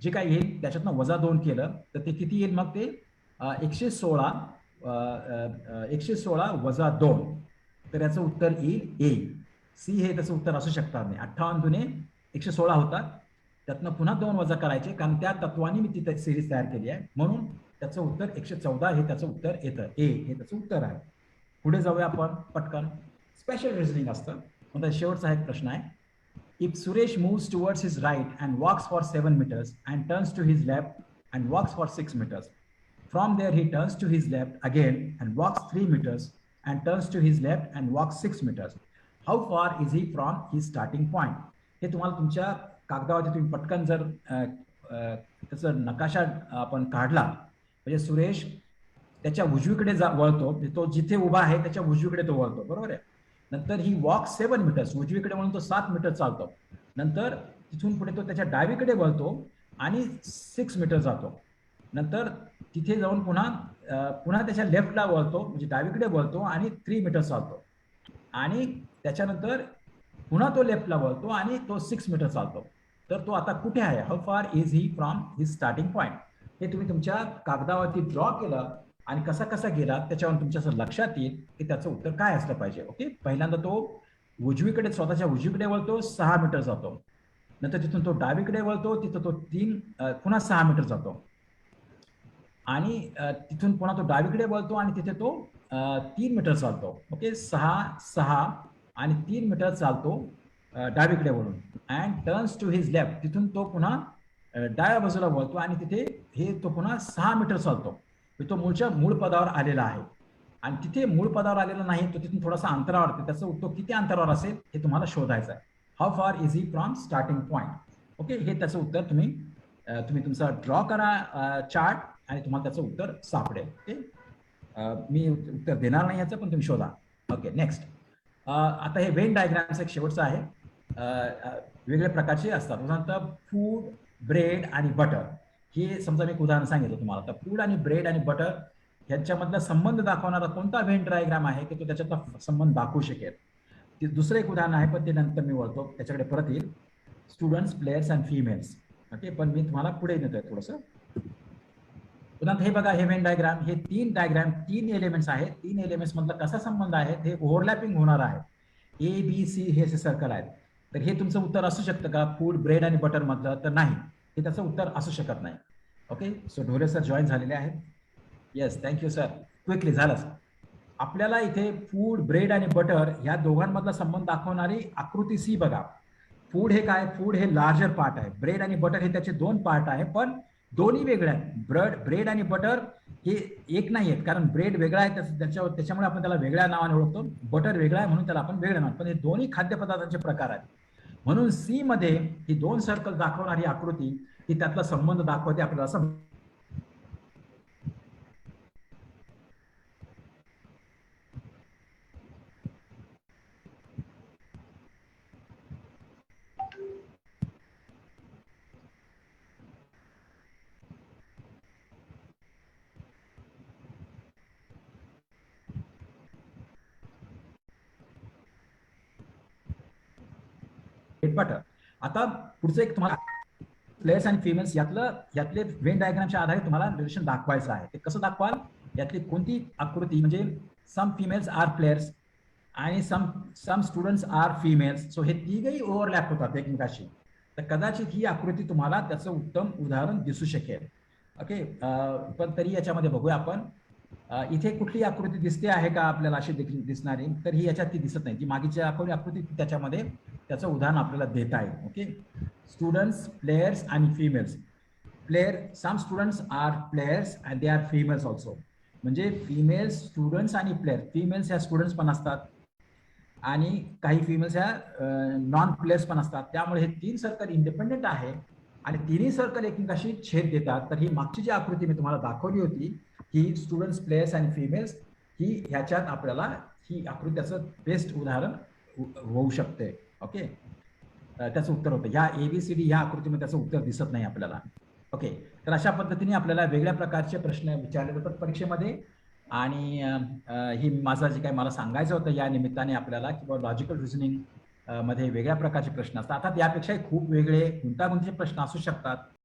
जे काही येईल त्याच्यातनं वजा 2 केलं तर ते किती येईल, मग ते 116 वजा 2. तर याचं उत्तर येईल ए. सी हे त्याचं उत्तर असू शकणार नाही. 58 दुने 116 होतात, त्यातनं पुन्हा 2 वजा करायचे, कारण त्या तत्वाने मी ती सिरीज तयार केली आहे. म्हणून त्याचं उत्तर 114 हे त्याचं उत्तर येतं. ए हे त्याचं उत्तर आहे. पुढे जाऊया आपण पटकन. स्पेशल रिझनिंग असतं. मग शेवटचा एक प्रश्न आहे. If Suresh moves towards his right and walks for 7 meters and turns to his left and walks for 6 meters. From there he turns to his left again and walks 3 meters and turns to his left and walks 6 meters. How far is he from his starting point? हे तुम्हाला तुमच्या कागदावरती तुम्ही पटकन जर त्याचा नकाशा आपण काढला, म्हणजे सुरेश त्याच्या उजवीकडे वळतो, तो जिथे उभा आहे त्याच्या उजवीकडे तो वळतो, बरोबर आहे. नंतर ही वॉक 7 meters, उजवीकडे म्हणून तो 7 मीटर चालतो. नंतर तिथून पुढे तो त्याच्या डावीकडे वळतो आणि 6 मीटर जातो. नंतर तिथे जाऊन पुन्हा त्याच्या लेफ्टला वळतो, म्हणजे डावीकडे वळतो आणि 3 मीटर चालतो. आणि त्याच्यानंतर पुन्हा तो लेफ्टला वळतो आणि तो 6 मीटर चालतो. तर तो आता कुठे आहे, how far is he from his starting point, हे तुम्ही तुमच्या कागदावरती ड्रॉ केलं आणि कसा कसा गेला त्याच्यावर तुमच्या असं लक्षात येईल की त्याचं उत्तर काय असलं पाहिजे. ओके, पहिल्यांदा तो स्वतःच्या उजवीकडे वळतो, 6 मीटर जातो. नंतर तिथून तो डावीकडे वळतो, तिथं तो पुन्हा 6 मीटर जातो आणि तिथून पुन्हा तो डावीकडे वळतो आणि तिथे तो 3 मीटर चालतो. ओके, 6 आणि 3 मीटर चालतो डावीकडे वळून and turns to his left. तिथून तो पुन्हा डाव्या बाजूला वळतो आणि तिथे तो पुन्हा 6 मीटर चालतो. तो मूळ पदावर आलेला आहे आणि तिथे मूळ पदावर आलेला नाही, तो तिथून थोडासा अंतरावर. त्याचं उत्तर किती अंतरावर असेल हे तुम्हाला शोधायचं आहे. How far is he from starting point. Okay, हे त्याचं उत्तर तुम्ही तुमचा ड्रॉ करा चार्ट आणि तुम्हाला त्याचं उत्तर सापडेल. ओके, मी उत्तर देणार नाही याचं, पण तुम्ही शोधा. Okay, next. आता हे वेन डायग्राम्स एक शेवटचं आहे. वेगवेगळ्या प्रकारचे असतात. उदाहरणार्थ फूड, ब्रेड आणि बटर. हे समजा मी एक उदाहरण सांगितलं तुम्हाला. तर फूड आणि ब्रेड आणि बटर ह्यांच्यामधला संबंध दाखवणारा कोणता वेन डायग्राम आहे की तो त्याच्यातला संबंध दाखवू शकेल. ते दुसरं एक उदाहरण आहे, पण ते नंतर मी वळतो, त्याच्याकडे परत येईल. Students, players and females. Okay, पण मी तुम्हाला पुढे नेतोय थोडंसं. उदाहरण हे बघा, हे वेन डायग्राम, हे 3 एलिमेंट्स आहेत. 3 एलिमेंट्स मधला कसा संबंध आहे, हे ओव्हरलॅपिंग होणार आहे. ABC हे सर्कल आहेत. तर हे तुमचं उत्तर असू शकतं का फूड, ब्रेड आणि बटर मधलं? तर नाही, हे त्याचं उत्तर असू शकत नाही. ओके, सो ढोरे सर जॉईन झालेले आहेत. Yes, thank you sir. क्विकली झालंच. आपल्याला इथे फूड, ब्रेड आणि बटर या दोघांमधला संबंध दाखवणारी आकृती सी बघा. फूड हे काय, फूड हे लार्जर पार्ट आहे. ब्रेड आणि बटर हे त्याचे 2 पार्ट आहे, पण दोन्ही वेगळे आहेत. ब्रेड आणि बटर हे एक नाही आहेत, कारण ब्रेड वेगळा आहे त्याच्यामुळे आपण त्याला वेगळ्या नावाने ओळखतो. बटर वेगळा आहे म्हणून त्याला आपण वेगळं नाव. पण हे दोन्ही खाद्यपदार्थांचे प्रकार आहेत. म्हणून सी मध्ये ही 2 सर्कल दाखवणारी आकृती ही त्यातला संबंध दाखवते आपल्याला असं. बटर. आता पुढचं एक तुम्हाला प्लेयर्स आणि फिमेल्स यातले वेन डायग्रामच्या आधारे तुम्हाला रिलेशन दाखवायचं आहे. ते कसं दाखवाल, यातली कोणती आकृती, म्हणजे सम फिमेल्स आर प्लेयर्स आणि सम स्टुडंट्स आर फिमेल्स. सो हे तिघही ओव्हरलॅप होतात एकमेकाशी. तर कदाचित ही आकृती तुम्हाला त्याचं उत्तम उदाहरण दिसू शकेल. ओके, पण तरी याच्यामध्ये बघूया आपण. इथे कुठली आकृती दिसते आहे का आपल्याला अशी दिसणारी? तर ही याच्यात ती दिसत नाही. जी मागीची आकृती त्याच्यामध्ये त्याचं उदाहरण आपल्याला देता येईल. ओके, स्टुडंट्स, प्लेयर्स आणि females. Some students are players and they are females also. म्हणजे फिमेल्स, स्टुडंट्स आणि प्लेयर. फिमेल्स ह्या स्टुडंट्स पण असतात आणि काही फिमेल्स ह्या नॉन प्लेयर्स पण असतात. त्यामुळे हे 3 सर्कल इंडिपेंडेंट आहे आणि तिन्ही सर्कल एकमेकाशी छेद देतात. तर ही मागची जी आकृती मी तुम्हाला दाखवली होती, ही स्टुडंट्स, प्लेयर्स आणि फिमेल्स, ही ह्याच्यात आपल्याला ही आकृती त्याचं बेस्ट उदाहरण होऊ शकते. ओके, त्याचं उत्तर होतं ह्या ABCD ह्या आकृतीमध्ये त्याचं उत्तर दिसत नाही आपल्याला. ओके, तर अशा पद्धतीने आपल्याला वेगळ्या प्रकारचे प्रश्न विचारले जातात परीक्षेमध्ये. आणि ही माझं जे काही मला सांगायचं होतं या निमित्ताने आपल्याला, किंवा लॉजिकल रिझनिंग मध्ये वेगळ्या प्रकारचे प्रश्न असतात. अर्थात यापेक्षाही खूप वेगळे गुंतागुंतीचे प्रश्न असू शकतात.